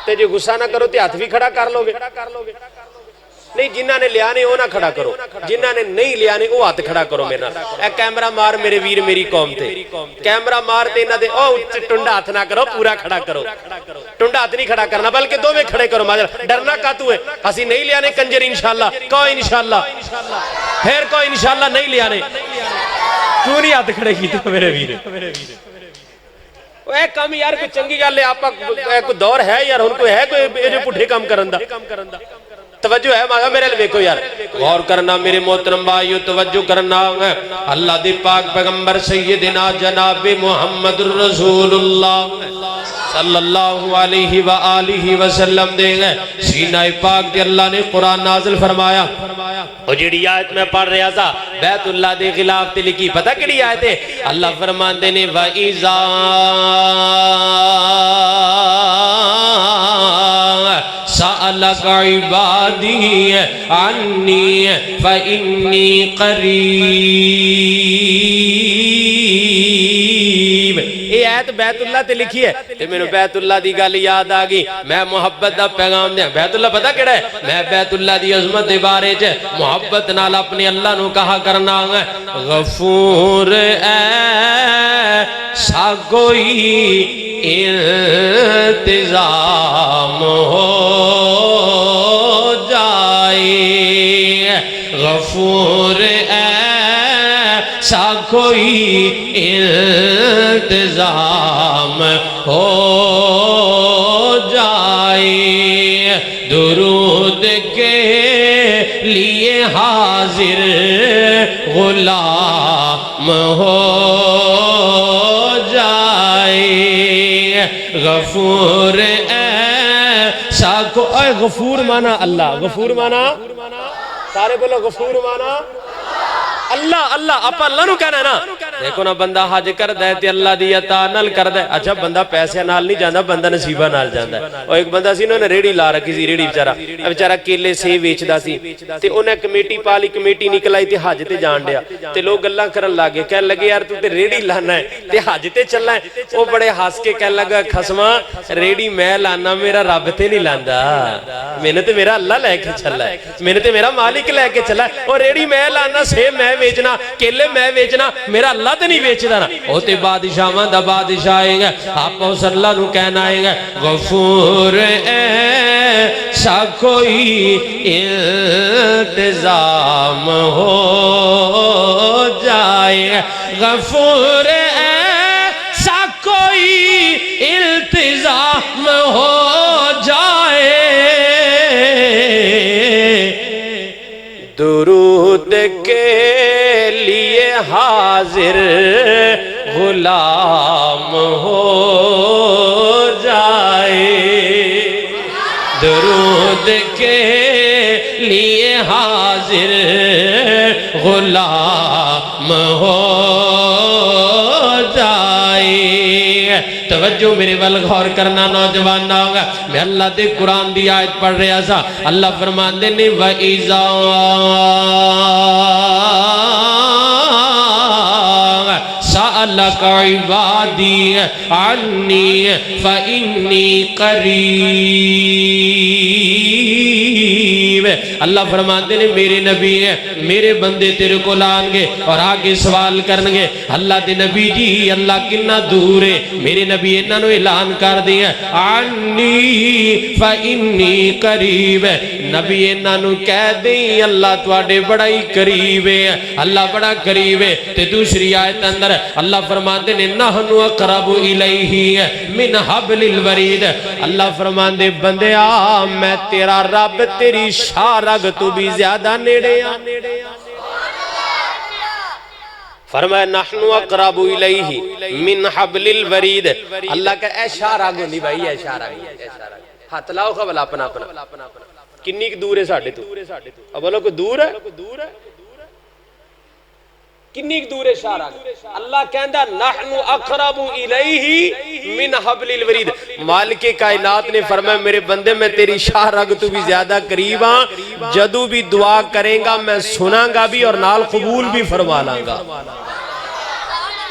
تے جو غصہ نہ کرو تے ہاتھ بھی کھڑا کر لو گے. نہیں جنہاں نے لیانے وہ نہ کھڑا کرو، جنہاں نے نہیں لیانے وہ ہاتھ کھڑا کرو. میرا اے کیمرہ مار میرے ویر میری قوم تے، کیمرہ مار تے نہ دے او ٹنڈا ہاتھ نہ کرو، پورا کھڑا کرو. ٹنڈا ہاتھ نہیں کھڑا کرنا بلکہ دو میں کھڑے کرو. ماجر ڈرنا کا تو ہے، اسی نہیں لیانے کنجر انشاءاللہ. کہو انشاءاللہ، پھر کہو انشاءاللہ نہیں لیانے. کیوں نہیں ہاتھ کھڑے کی تو میرے ویر؟ اے کام یار کوئی چنگی گل ہے، آپ کوئی دور ہے یار، ان کو ہے کوئی جو پٹھے کام کرندہ. توجہ ہے ماں میرے لئے کو یار غور کرنا میرے محترم بھائیو، توجہ کرنا. اللہ دے پاک پیغمبر سیدنا جناب محمد رسول اللہ صلی اللہ علیہ وآلہ وسلم دے گئے سینہ پاک دے اللہ نے قرآن نازل فرمایا. اور جیڑی آیت میں پڑھ رہا تھا بیت اللہ دے خلاف تے لکھی، پتہ کیڑی آیت ہے؟ اللہ فرمان دے نے وَإِذَا سَأَلَكَ عِبَادِي عَنِّي فَإِنِّي قَرِيبٌ. یہ آیت بیت اللہ تے لکھی ہے تے میں نے بیت اللہ دی گل یاد آگئی. میں محبت دا پیغام دیا. بیت اللہ پتہ کیڑا ہے؟ میں بیت اللہ دی عظمت دے بارے چ محبت نال اپنے اللہ نو کہا کرنا غفور ایسا کوئی انتظام ہو جائے، غفور ایسا کوئی انتظام ہو جائے، درود کے لیے حاضر غلام ہو جائے. غفور ایسا کو اے غفور مانا اللہ، غفور مانا سارے بولو غفور مانا اللہ. اللہ آپ اللہ نو کہنا ہے نا، دیکھو نا بندہ حج کردا ہے تے اللہ دی عطا نال کردا ہے. اچھا بندہ پیسے نال نہیں جاندا, بندہ نصیباں نال جاندا ہے. اور ایک بندہ سی نے ریڑی لا رکھی سی, ریڑی بیچارہ کیلے سے ویچدا سی تے انہیں کمیٹی پالی, کمیٹی نکل آئی تے حج تے جان ڈیا تے لوگ گلاں کرن لگے, کہن لگے یار تو تے ریڑی لانا ہے تے حج تے چلنا ہے. وہ بڑے ہنس کے کہن لگا خسما ریڑی میں لانا میرا رب تے نہیں لاندا, میں نے تے میرا اللہ لے کے چلا ہے, میں نے تے میرا مالک لے کے چلا ہے. اور ریڑی میں لانا, سیب میں بیچنا, کیلے میں بیچنا, میرا اللہ تے نہیں بیچدا نا. او تے بادشاہاں دا بادشاہ آئے گا, آپ اس اللہ نو کہنا آئے گا غفور ایسا کوئی التزام ہو جائے, غفور ایسا کوئی التزام ہو جائے, درود کے لیے حاضر غلام ہو جائے, درود کے لیے حاضر غلام ہو جائے. توجہ میرے ول غور کرنا نوجوان ہوگا. میں اللہ دے قرآن دی آیت پڑھ رہا سا, اللہ فرماندے نے وَإِذَا سَأَلَكَ عِبَادِي عَنِّي فَإِنِّي قَرِيبٌ. اللہ فرماتے ہیں میرے نبی ہیں, میرے بندے تیرے کو لانگے اور آگے سوال کرنگے اللہ دے نبی جی اللہ کنا دور ہے. میرے نبی انہاں نو اعلان کر دیا عَنِّي فَإِنِّي قَرِيبٌ. نبی انہاں نو کہہ دیں اللہ تواڈے بڑا ہی قریب ہے, اللہ بڑا قریب ہے. تے دوسری آیت اندر اللہ فرماتے ہیں نحن اقرب الیہ من حبل الورید. اللہ فرماتے بندے آ میں تیرا رب تیری شارگ تو بھی زیادہ نیڑے آ. فرمایا نحن اقرب الیہ من حبل الورید. اللہ کا اے شارگ ہوندی بھائی, اے شارگ ہاتھ لاؤ خبل اپنا اپنا کنی دور ہے ساڑھے تو, اب بولو کوئی دور ہے, کنی دور ہے شارگ. اللہ کہندہ نحن اقرب الیہ من حبل الورید. مالک کائنات نے فرمایا میرے بندے میں تیری شارگ تو بھی زیادہ قریب ہاں, جدو بھی دعا کریں گا میں سناں گا بھی اور نال قبول بھی فرما لاں گا.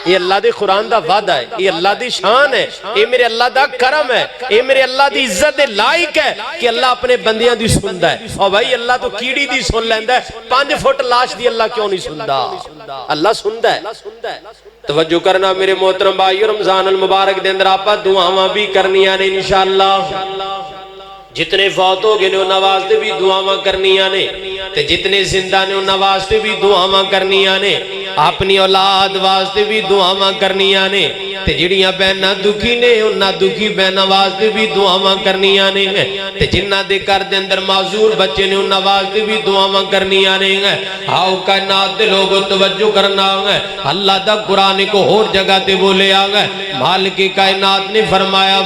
یہ اللہ دے قرآن دا وعدہ ہے, یہ اللہ دی شان ہے, یہ میرے اللہ دا کرم ہے, یہ میرے اللہ دی عزت دے لائق ہے کہ اللہ اپنے بندیاں دی سندا ہے. اور بھائی اللہ تو کیڑی دی سن لیندا ہے, 5 فٹ لاش دی اللہ کیوں نہیں سندا, اللہ سندا ہے. توجہ کرنا میرے محترم بھائی, رمضان المبارک دے اندر آپا دعاواں بھی کرنیاں نے انشاءاللہ. جتنے فوت ہو گئے نے انہاں واسطے بھی دعاواں کرنیاں نے, تے جتنے زندہ نے انہاں واسطے بھی دعاواں کرنیاں نے, اپنی اولاد واسطے بھی دعاواں کرنیاں نے, تے جڑیاں بہناں دکھی نے انہاں دکھی بہناں واسطے بھی دعاواں کرنیاں نے, تے جنہاں دے گھر دے اندر معذور بچے نے انہاں واسطے بھی دعاواں کرنیاں نے. آؤ کائنات دے لوگوں توجہ کرنا, اللہ دا قرآن کو اور جگہ تے بولے آگا. مالک کائنات نے فرمایا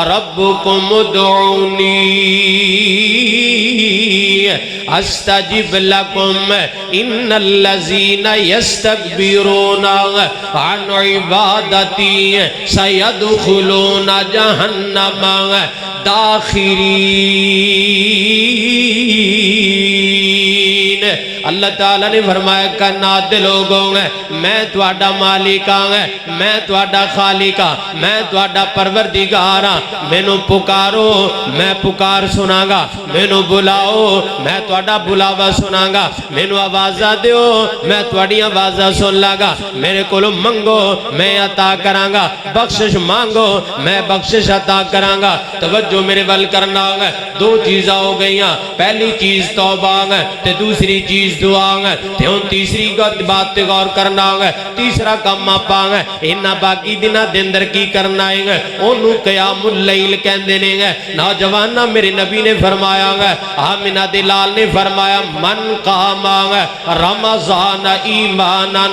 ربکم ادعونی استجب لکم ان الذین یستکبرون عن عبادتی سیدخلون جہنم داخرین. اللہ تعالیٰ نے فرمایا کائنات دے لوگوں میں تواڈا مالک ہاں, میں تواڈا خالق ہاں, میں تواڈا پروردگار ہاں. مینوں پکارو میں پکار سناں گا, مینوں بلاؤ میں تواڈا بلاوا سناں گا, مینوں آوازاں دیو میں تواڈی آوازاں سن لاں گا, میرے کولوں منگو میں عطا کراں گا, بخشش مانگو میں بخشش عطا کراں گا. توجہ میرے ول کرنا, 2 چیزاں ہو گئیاں, پہلی چیز توبہ تے دوسری چیز دعا تے ہن تیسری بات تے غور کرنا کرنا ہے تیسرا کام آپا ہے انہاں باقی دنہ دندر کی کرنا ہے انہوں قیام اللیل کہندے نے گے نوجوانہ میرے نبی نے فرمایا ہے آمینہ دلال نے فرمایا من قام رمضان ایمانا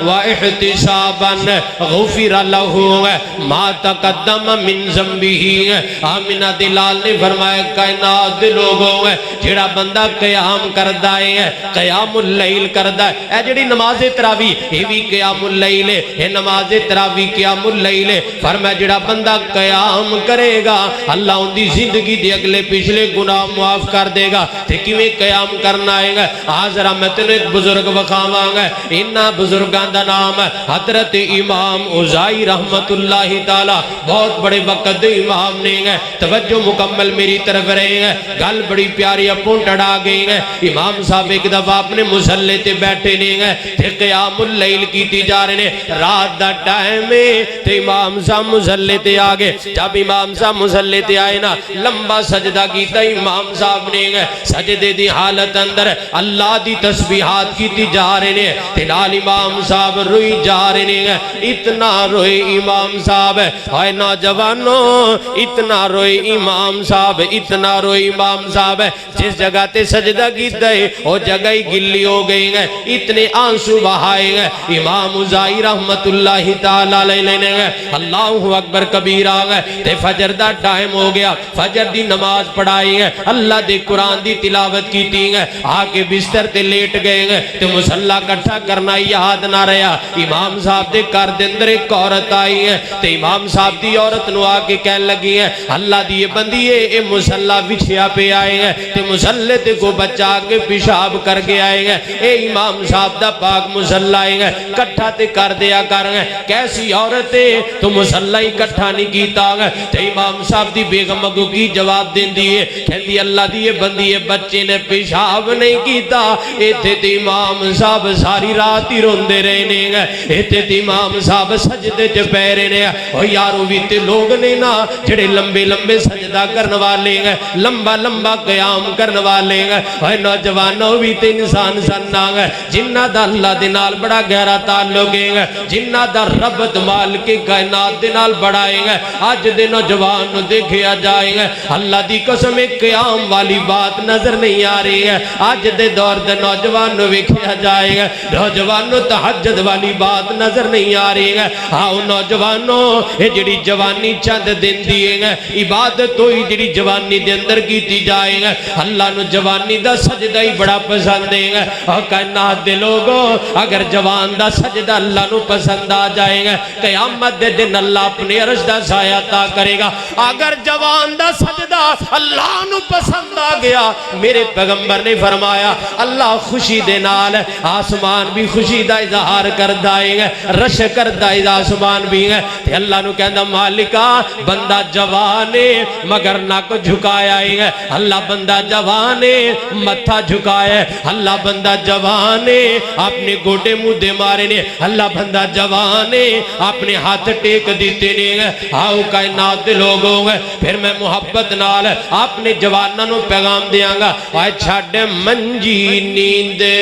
و احتسابا غفر لہو ما تقدم من ذنبہ آمینہ دلال نے فرمایا کائنات دے لوگوں جڑا بندہ قیام کردہ ہے قیام اللیل کردہ ہے اے جڑی نماز تراویح یہ بھی قیام اللیل ہے یہ نماز تراویح قیام اللیل ہے فرمایا جڑا بندہ قیام کرے گا اللہ ان دی زندگی دے اگلے پچھلے گناہ معاف کر دے گا تے کیویں قیام کرنا ہے آزرہ میں تنو ایک بزرگ بخاواں گا انہا بزرگان دا نام ہے حضرت امام اوزائی رحمت اللہ تعالی بہت بڑے وقت دے امام نے گئے توجہ مکمل میری طرف رہے گئے گل بڑی پیاری اپون ٹڑا گئی گئے امام صاحب ایک دفعہ اپنے مسلح تے بیٹھے نہیں گئے تے قیام اللیل کی تجارے نے رات دا ٹائم میں تے امام صاحب مسلح تے آگے جب امام صاحب مسلح تے آئے نا لمبا سجدہ کیتا امام صاحب نے گئے سجدے دی حالت اندر اللہ دی تسبیحات کی تجارے نے تے نال امام صاحب روئی جارے نے گئے اتنا روئے امام صاحب آئے نوجوانوں اتنا روئے امام صاحب اتنا روئے امام صاحب جس جگہ تے سجدہ کیتا ہے وہ جگہ ہی گلی ہو گئی گئے اتنے آنسو بہائے گئے امام اوزائی رحمت اللہ تعالیٰ لینے گئے اللہ اکبر کبیر آگئے تے فجر دا ٹائم ہو گیا فجر دی نماز پڑھائی گئے اللہ دے قرآن دی تلاوت کی تھی گئے آکے بستر تے لیٹ گئے گئے تے مسلح کٹھا کرنا یاد نہ رہا امام صاحب دے کار دندر ایک عورت آئی ہے تے امام صاحب دی عورت نو آکے کہن لگی ہے اللہ دی بندی اے مسلح وچھیا پہ آئے گئے تے مسلح تے کو بچا کے پیشاب کر کے آئے گئے اے امام صاحب دا پاک مسلح آئے گئے کٹھا تے کر دیا کر گئے کیسی عورت ہے تو مسلح ہی کٹھا نہیں کیتا گئے تے امام صاحب دی بیگم اگو کی جواب دین دیئے کہن دی اللہ دی بندی بچے نے پیشاب نہیں کیتا ایتے تے امام صاحب ساری رات ہی روندے رہنے گئے ایتے تے امام صاحب سجدے چ پے رہنے گئے اور یارو بھی تے لوگ نے نا جڑے لمبے لمبے سجدہ کرنے والے گئے لمبا لمبا قیام کرنے والے گئے اور نوجوانوں بھی تے انسان سننا گئے جنہ دا اللہ دے نال بڑا گہرا تعلق ہے جنہ دا رب دمال کے کائنات دے نال بڑھائے گئے آج دے نوجوان نو دیکھیا جائے گا اللہ دی قسم قیام والی بات نظر نہیں آ رہی ہے آج دے دور دے نوجوان نو دیکھیا جائے گا نوجوان نو تہجد والی بات نظر نہیں آ رہی ہے آؤ نوجوانوں یہ جڑی جوانی چند دن دیئے گا عبادت ہوئی جڑی جوانی دے اندر کیتی جائے گا اللہ نو جوانی دا سجدہ ہی بڑا پسند ہے گا اور کائنات دے لوگوں اگر جوان دا سجدہ اللہ نو پسند آ جائے گا قیامت دے دن اللہ اپنے عرش دا سایہ عطا کرے گا اگر جوان دا سجدہ اللہ نو پسند آ گیا میرے پیغمبر نے فرمایا اللہ خوشی دے نال آسمان بھی خوشی دا اظہار کر دائے گا رش کر دائے گا آسمان بھی ہے تے اللہ نو کہندہ مالکہ بندہ جوانے مگر نہ کو جھکایا ہے اللہ بندہ جوانے متھا جھکایا اللہ بندہ جوانے اپنے گوٹے مودے مارے نے اللہ بندہ جوانے اپنے ہاتھ ٹیک دیتے نے آؤ کائنات دے لوگوں گے پھر میں محبت نال اپنے جوانوں نو پیغام دیاں گا آئے چھاڑ منجی نیندے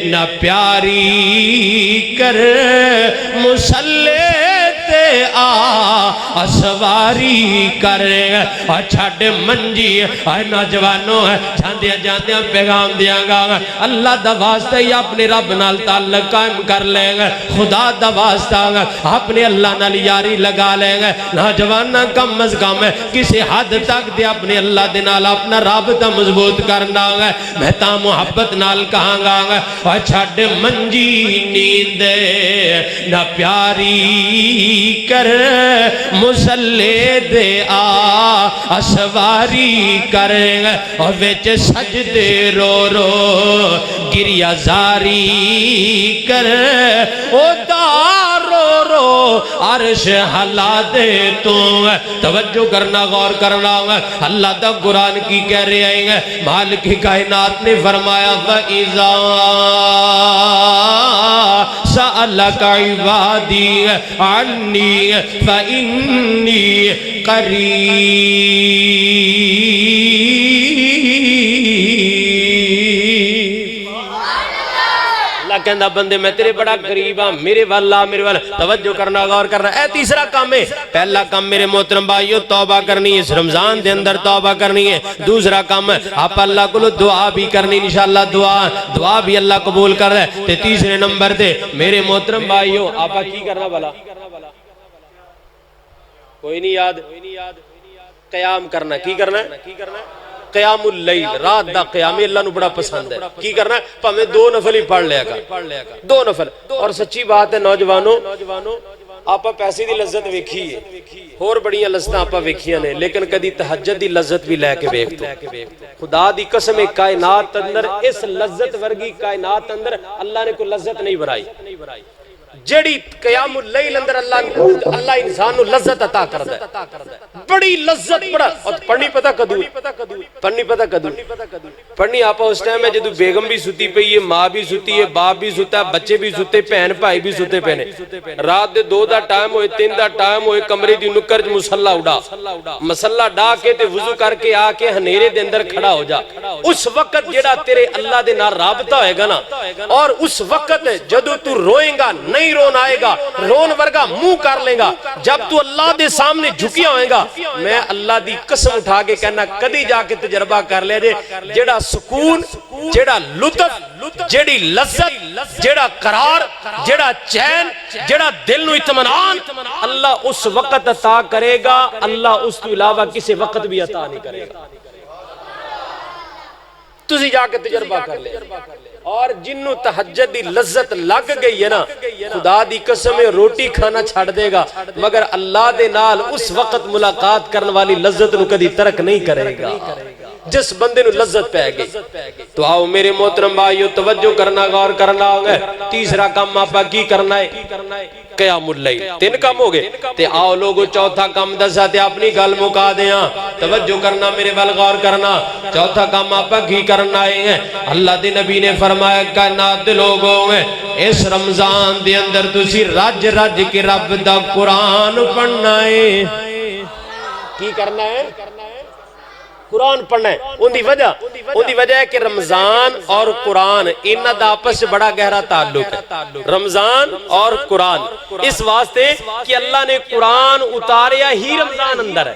نہ پیاری کر مسلح تے اسواری کر اور چھاڑ منجی آئے نوجوانوں جاندیاں جاندیاں پیغام دیاں گا اللہ دا واسطہ ہی اپنے رب نال تعلق قائم کر لے گا خدا دا واسطہ اپنے اللہ نال یاری لگا لے گا نوجوانہ کم از کم کسی حد تک دے اپنے اللہ دے نال اپنا رابطہ مضبوط کرنا گا میں تا محبت نال کہاں گا اور چھاڑ منجی نیندے نہ پیاری کر مسلح دے اسواری کر اور ویچ سجدے رو رو گریہ زاری کر او دار رو رو عرش ہلا دے تو توجہ کرنا غور کرنا اللہ دا قرآن کی کہہ رہے ہیں مالک کائنات نے فرمایا وَإِذَا سَأَلَكَ عِبَادِي عَنِّي فَإِنِّي قَرِيبٌ اللہ کہندا بندے میں تیرے بڑا قریب ہاں، میرے والا توجہ کرنا، غور کرنا. اے تیسرا کام ہے. پہلا کام میرے محترم بھائیو توبہ کرنی ہے، اس رمضان دے اندر توبہ کرنی ہے. دوسرا کام آپ اللہ کو دعا بھی کرنی، انشاءاللہ دعا بھی اللہ قبول کر رہے. تے تیسرے نمبر تے میرے محترم بھائیو آپ کی کرنا بلا کوئی نہیں یاد، قیام کرنا. کی کرنا ہے؟ قیام اللیل، رات دا قیام اللہ نو بڑا پسند ہے. کی کرنا ہے؟ پہمیں 2 نفل ہی پڑھ لیا کر، 2 نفل. اور سچی بات ہے نوجوانوں، آپا پیسے دی لذت ویکھی ہے، اور بڑیاں لذتاں آپا ویکھیاں نے، لیکن کدی تہجد دی لذت بھی لے کے ویکھ تو. خدا دی قسم کائنات اندر اس لذت ورگی کائنات اندر اللہ نے کوئی لذت نہیں بنائی جیڑی قیام اللیل اندر اللہ انسان نو لذت عطا کردا ہے. بڑی لذت، بڑا. اور پڑھنی پتہ کدو، پڑھنی پتہ کدو پڑھنی آپا اس ٹائم ہے جدو بیگم بھی ستی پئی ہے، ماں بھی ستی ہے، باپ بھی ستا ہے، بچے بھی ستے، بہن بھائی بھی ستے پے نے. رات دے 2 دا ٹائم ہوئے، 3 دا ٹائم ہوئے، کمرے دی نکر مصلا اڑا، مصلا ڈا کے تے وضو کر کے آ کے ہنیرے دے اندر کھڑا ہو جا. اس وقت جیڑا تیرے اللہ دے نال رابطہ ہوئے گا نا، اور اس وقت جدو تو روئیں گا نہیں رون آئے گا، رون ورگا منہ کر لیں گا. جب تو اللہ دے سامنے جھکیا ہوئے گا، میں اللہ دی قسم اٹھا کے کہنا کدی جا کے تجربہ کر لے جے، جیڑا سکون، جیڑا لطف، جیڑی لذت، جیڑا قرار، جیڑا چین، جیڑا دل نو اطمینان اللہ اس وقت عطا کرے گا، اللہ اس تو علاوہ کسی وقت بھی عطا نہیں کرے گا. تسی جا کے تجربہ کر لے. اور جنوں تہجد دی لذت لگ گئی ہے نا، خدا دی قسم روٹی کھانا چھڑ دے گا، مگر اللہ دے نال اس وقت ملاقات کرنے والی لذت نو کدی ترک نہیں کرے گا جس بندے نو لذت پہ گئی. تو آؤ میرے محترم بھائیو توجہ کرنا، غور کرنا ہوگا. تیسرا کام آپا کی کرنا ہے؟ قیام اللیل. 3 کام ہو گئے. تے آؤ لوگو چوتھا کام دسا تے اپنی گل مکا دیاں. توجہ کرنا میرے ول غور کرنا. چوتھا کام آپا کی کرنا ہے؟ اللہ دے نبی نے فرمایا کائنات دے لوگوں اس رمضان دے اندر تسی رج رج کے رب دا قرآن پڑھنا ہے. کی کرنا ہے؟ قرآن پڑھنا ہے. ان دی وجہ ہے کہ رمضان اور قرآن انہاں دا آپس سے بڑا گہرا تعلق ہے. رمضان اور قرآن اس واسطے کہ اللہ نے قرآن اتاریا ہی رمضان اندر ہے،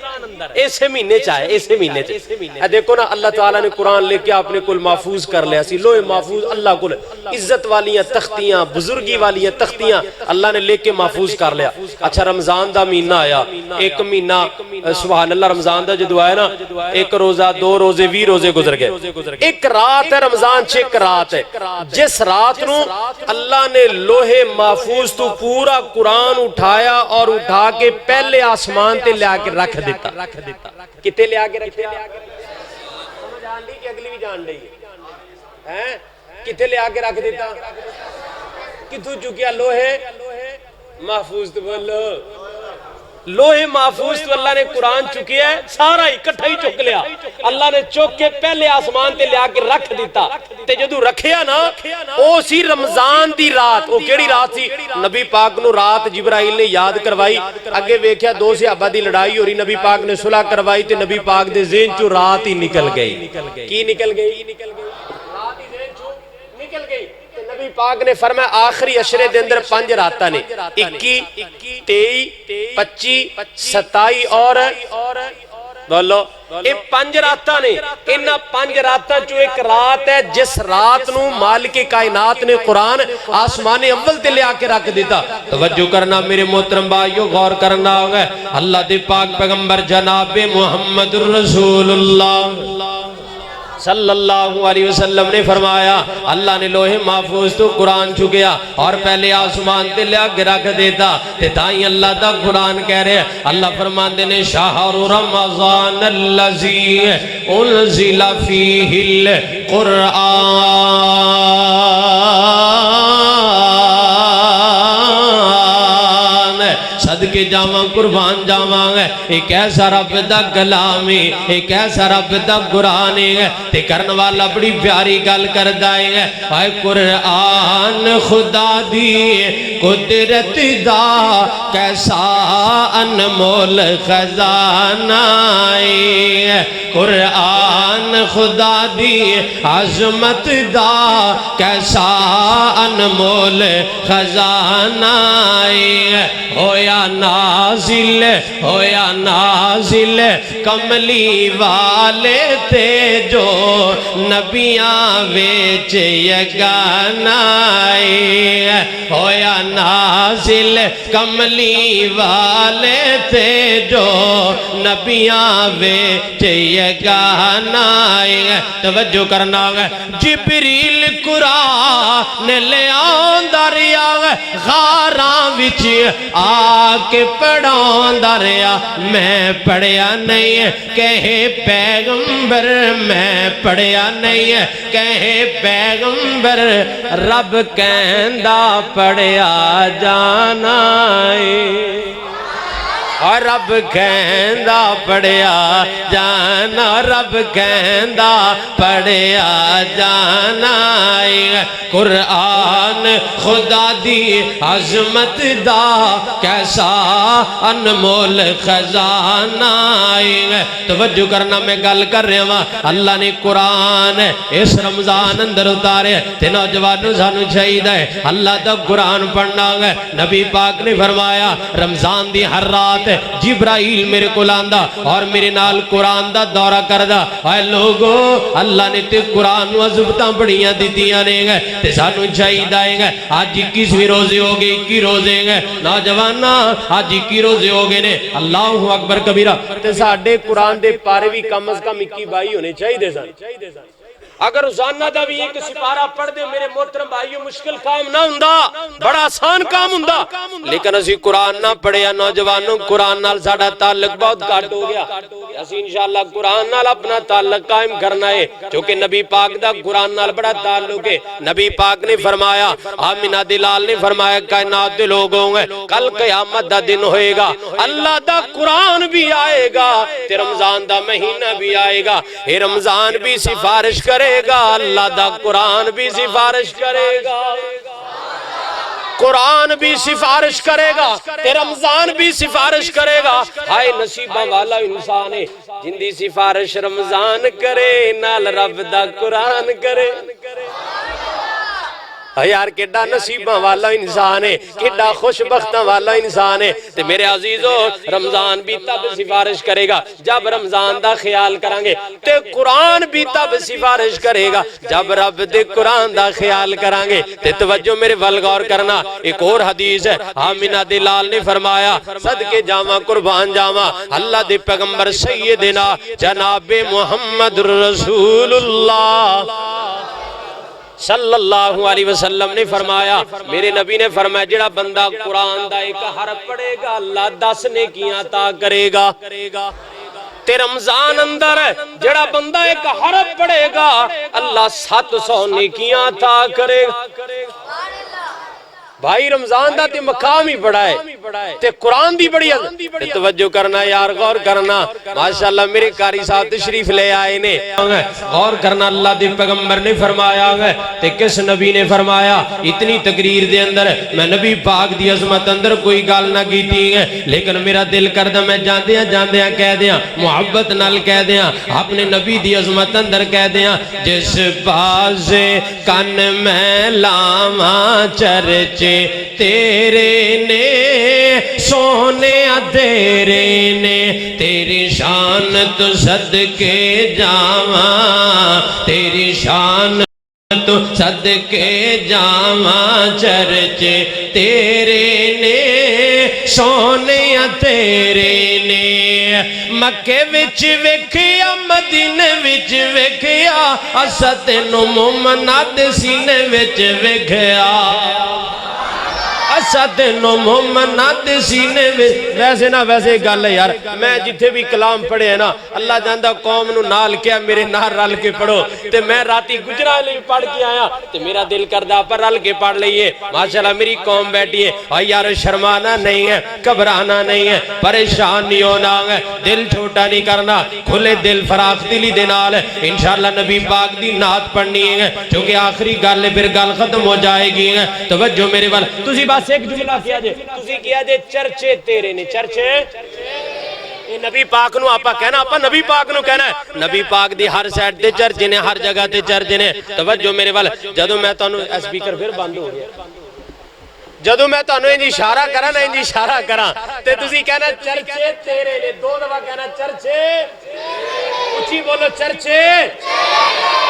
ایسے مہینے چاہے، ایسے مہینے چاہے. دیکھو نا اللہ تعالیٰ نے قرآن لے کے اپنے کل محفوظ کر لیا سی. لوہ محفوظ اللہ کل عزت والیاں تختیاں، بزرگی والیاں تختیاں اللہ نے لے کے محفوظ کر لیا. اچھا رمضان دا مہینہ آیا، ایک مہینہ سبحان اللہ رمضان دا جدو آیا نا، ایک روزہ، 2 روزے، 20 روزے گزر گئے. ایک رات ہے رمضان چ، ایک رات ہے جس رات نو اللہ نے لوہے محفوظ تو پورا قرآن اٹھایا اور اٹھا کے پہلے آسمان تے لیا کے رکھ دیتا. کتے لیا کے رکھ دیتا؟ سمجھ آن دی کہ اگلی بھی جان دی ہے؟ کتے لیا کے رکھ دیتا؟ کتوں چکیا؟ لوہے محفوظ. تو بولو لوہے محفوظ تو اللہ نے قرآن چکیا ہے، سارا ہی کٹھا ہی چک لیا. اللہ نے چک کے پہلے آسمان تے لیا کے رکھ دیتا. تے جدو رکھیا نا او سی رمضان دی رات. او کیڑی رات سی؟ نبی پاک نو رات جبرائیل نے یاد کروائی. اگے ویکھیا 2 صحابہ دی لڑائی ہو رہی، نبی پاک نے صلح کروائی تے نبی پاک دے ذہن چوں رات ہی نکل گئی. کی نکل گئی؟ رات ہی ذہن چوں نکل گئی. نبی پاک نے فرمایا آخری عشرے دے اندر 5 راتاں نے، 21 23 25 27 اور بولو یہ 5 راتاں نے. انہاں 5 راتاں چوں ایک رات ہے جس رات نو مالک کائنات نے قرآن آسمان اول تے لیا کے رکھ دیتا. توجہ کرنا میرے محترم بھائیو، غور کرنا ہوگا. اللہ دے پاک پیغمبر جناب محمد الرسول اللہ صلی اللہ علیہ وسلم نے فرمایا اللہ نے لوہے محفوظ تو قرآن چکیا اور پہلے آسمان تے لیا کے رکھ دیتا. تے تائیں اللہ دا قرآن کہہ رہے ہیں، اللہ فرماندے نے شہر رمضان الذی انزل فیہ القرآن صدقے جاواں قربان جاواں ہے. ایک ایسا رب دا کلام ہے، ایک ایسا رب دا قرآن ہے تے کرن والا بڑی پیاری گل کردا ہے. اے قرآن خدا دی قدرت دا کیسا انمول خزانہ ہے. قرآن خدا دی عظمت دا کیسا انمول خزانہ ہویا نازل کملی والے تے جو نبیاں ویچ یگانا ہویا نازل کملی والے تے جو نبیاں ویچ یگانا توجہ کرنا جبریل قرآن لے آندا ریا غاراں وچ آ کے پڑھاوندا ریا میں پڑھیا نہیں کہے پیغمبر میں پڑھیا نہیں کہے پیغمبر رب کہندا پڑھیا جانا اور رب کہندا پڑھیا جانا رب کہندا پڑھیا جانا قرآن خدا دی عظمت دا کیسا انمول خزانہ توجہ کرنا میں گل کر رہا ہوں اللہ نے قرآن اس رمضان اندر اتارے تے نوجوانوں سانو چاہیے اللہ دا قرآن پڑھنا ہے نبی پاک نے فرمایا رمضان دی ہر رات جبرائیل میرے کو لاندا اور میرے نال قرآن دا دورہ کردا اے لوگو اللہ نے تے قرآن وظبتاں بڑیاں دیتیاں نے گئے تے سانو چاہی دائیں گے آج 21ویں روزے ہو گئے 21 روزے گئے نوجوانہ آج 21 روزے ہو گئے نے اللہ اکبر کبیرہ تے ساڑھے قرآن دے پارے بھی کم از کم 21 بائی ہونے چاہی دے سان اگر روزانہ دا بھی ایک سپارہ پڑھ دے میرے محترم بھائیو مشکل کام نہ ہوندا بڑا آسان کام ہوندا لیکن اسی قرآن نہ پڑھیا نوجوانوں قرآن نال ساڑھا تعلق بہت کٹ ہو گیا اسی انشاءاللہ قرآن نال اپنا تعلق قائم کرنا ہے چونکہ نبی پاک دا قرآن نال بڑا تعلق ہے نبی پاک نے فرمایا آمینہ دلال نے فرمایا کائنات دے لوگ ہوں گے کل قیامت دا دن ہوئے گا اللہ دا قرآن بھی آئے گا تے رمضان دا مہینہ بھی آئے گا اے رمضان بھی سفارش کرے گا اللہ دا قرآن بھی سفارش کرے گا قرآن بھی سفارش کرے گا تے رمضان بھی سفارش کرے گا ہائے نصیبہ والا انسان ہے جن دی سفارش رمضان کرے نال رب دا قرآن کرے یار کیڈا نصیبہ والا انسان ہے کیڈا خوش بختہ والا انسان ہے تے میرے عزیزو رمضان بھی تب سفارش کرے گا جب رمضان دا خیال کریں گے تے قرآن بھی تب سفارش کرے گا جب رب دے قرآن دا خیال کریں گے تے توجہ میرے والغور کرنا ایک اور حدیث ہے آمینہ دلال نے فرمایا صدقے جاواں قربان جاواں اللہ دے پیغمبر سیدنا جناب محمد رسول اللہ صلی اللہ علیہ وسلم نے فرمایا میرے نبی نے فرمایا جڑا بندہ قرآن دا ایک حرف پڑھے گا اللہ 10 نیکیاں عطا کرے گا تے رمضان اندر جڑا بندہ ایک حرف پڑھے گا اللہ 700 نیکیاں عطا کرے گا بھائی رمضان دا تے مقام ہی بڑا ہے تے قرآن دی بڑی ہے توجہ کرنا یار غور کرنا ماشاءاللہ میرے قاری صاحب تشریف لے آئے نے غور کرنا اللہ دے پیغمبر نے فرمایا تے کس نبی نے فرمایا اتنی تقریر دے اندر میں نبی پاک دی عظمت اندر کوئی گال نہ کیتی ہے لیکن میرا دل کردہ میں جاندیاں کہہ دیاں محبت نال کہہ دیاں اپنے نبی دی عظمت اندر کہہ دیاں جس باز کن میں لاواں چرچے تیرے نے سونے تیرے نے تیری شان تو صدقے جاواں تیری شان تو صدقے جاواں چرچے تیرے نے سونے تیرے نے مکے وچ ویکھیا مدینے وچ ویکھیا اسد نو مومنات سینے وچ ویکھیا اسد نو مومنات سینے ویسے نہ ویسے گل ہے یار میں جتھے بھی کلام پڑھے ہیں نا اللہ جاندہ قوم نو نال کیا میرے نال رل کے پڑھو تے میں راتی گجرا لئی پڑھ کے آیا تے میرا دل کردہ پر رل کے پڑھ لئیے ماشاءاللہ میری قوم بیٹھی ہے اور یار شرمانا نہیں ہے گھبرانا نہیں ہے پریشان نہیں ہونا ہے دل چھوٹا نہیں کرنا کھلے دل فراخ دلی دے نال انشاءاللہ نبی پاک دی نعت پڑھنی ہے چونکہ آخری گل پھر گل ختم ہو جائے گی توجہ میرے وال تسی بس ایک جملہ کیا جے تسی کیا جے چرچے تیرے نے چرچے یہ نبی پاک نو آپا کہنا، آپا نبی پاک نو کہنا ہے، نبی پاک دی ہر سائٹ تے چرچے نے، ہر جگہ تے چرچے نے۔ توجہ میرے وال، جدو میں تانوں اسپیکر پھر بند ہو گیا، جدو میں تانوں انجی اشارہ کرا نا، انجی اشارہ کرا تے تسی کہنا چرچے تیرے نے، دو دفعہ کہنا چرچے، اچھی بولو چرچے،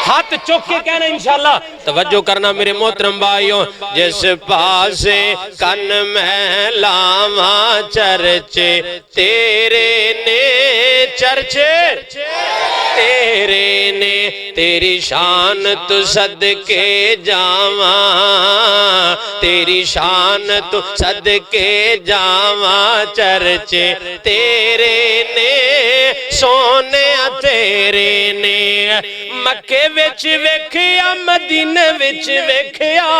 ہاتھ چوک کے کہنا انشاءاللہ۔ توجہ کرنا میرے محترم بھائیوں، جس پاسے کن میں لاواں چرچے تیرے نے، چرچے تیرے نے، تیری شان تو صدقے جاواں، تیری شان تو صدقے جاواں، چرچے تیرے نے، سونے تیرے نے، مکے وچ ویکھیا مدینے وچ ویکھیا،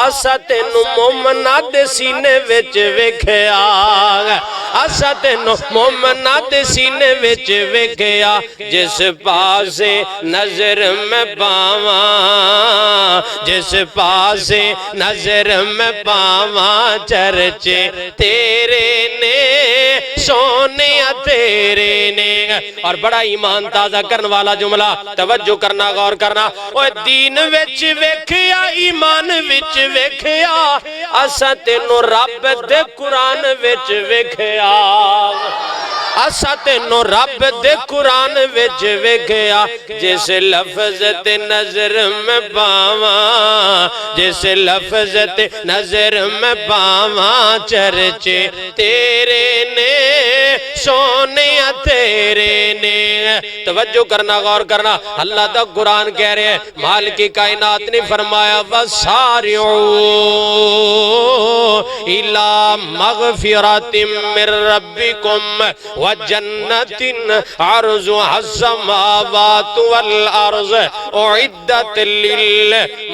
اسا تینوں مومناں دے سینے وچ ویکھیا، اسا تینوں مومناں دے سینے وچ ویکھیا، جس پاسے نظر میں پاواں، جس پاسے نظر میں پاواں، چرچے تیرے نے، سونے تیرے نے۔ اور بڑا ایمان تازہ کرنے والا جملہ، توجہ کرنا، غور کرنا، اوہ دین وچ ویکھیا، ایمان وچ ویکھیا، اسا تینوں رب دے قرآن وچ ویکھیا، اسا تینوں رب دے قرآن وچ ویکھیا، جس لفظ تے نظر میں پاواں، جس لفظ تے نظر میں پاواں، چرچے تیرے نے، سونے تیرے نے۔ توجہ کرنا، غور کرنا، اللہ دا قرآن کہہ رہے ہیں، مالک کائنات نے فرمایا وَسَارِعُوا إِلَى مَغْفِرَةٍ مِّن رَّبِّكُمْ وَجَنَّةٍ عَرْضُهَا السَّمَاوَاتُ وَالْأَرْضُ أُعِدَّتْ لِلْمُتَّقِينَ۔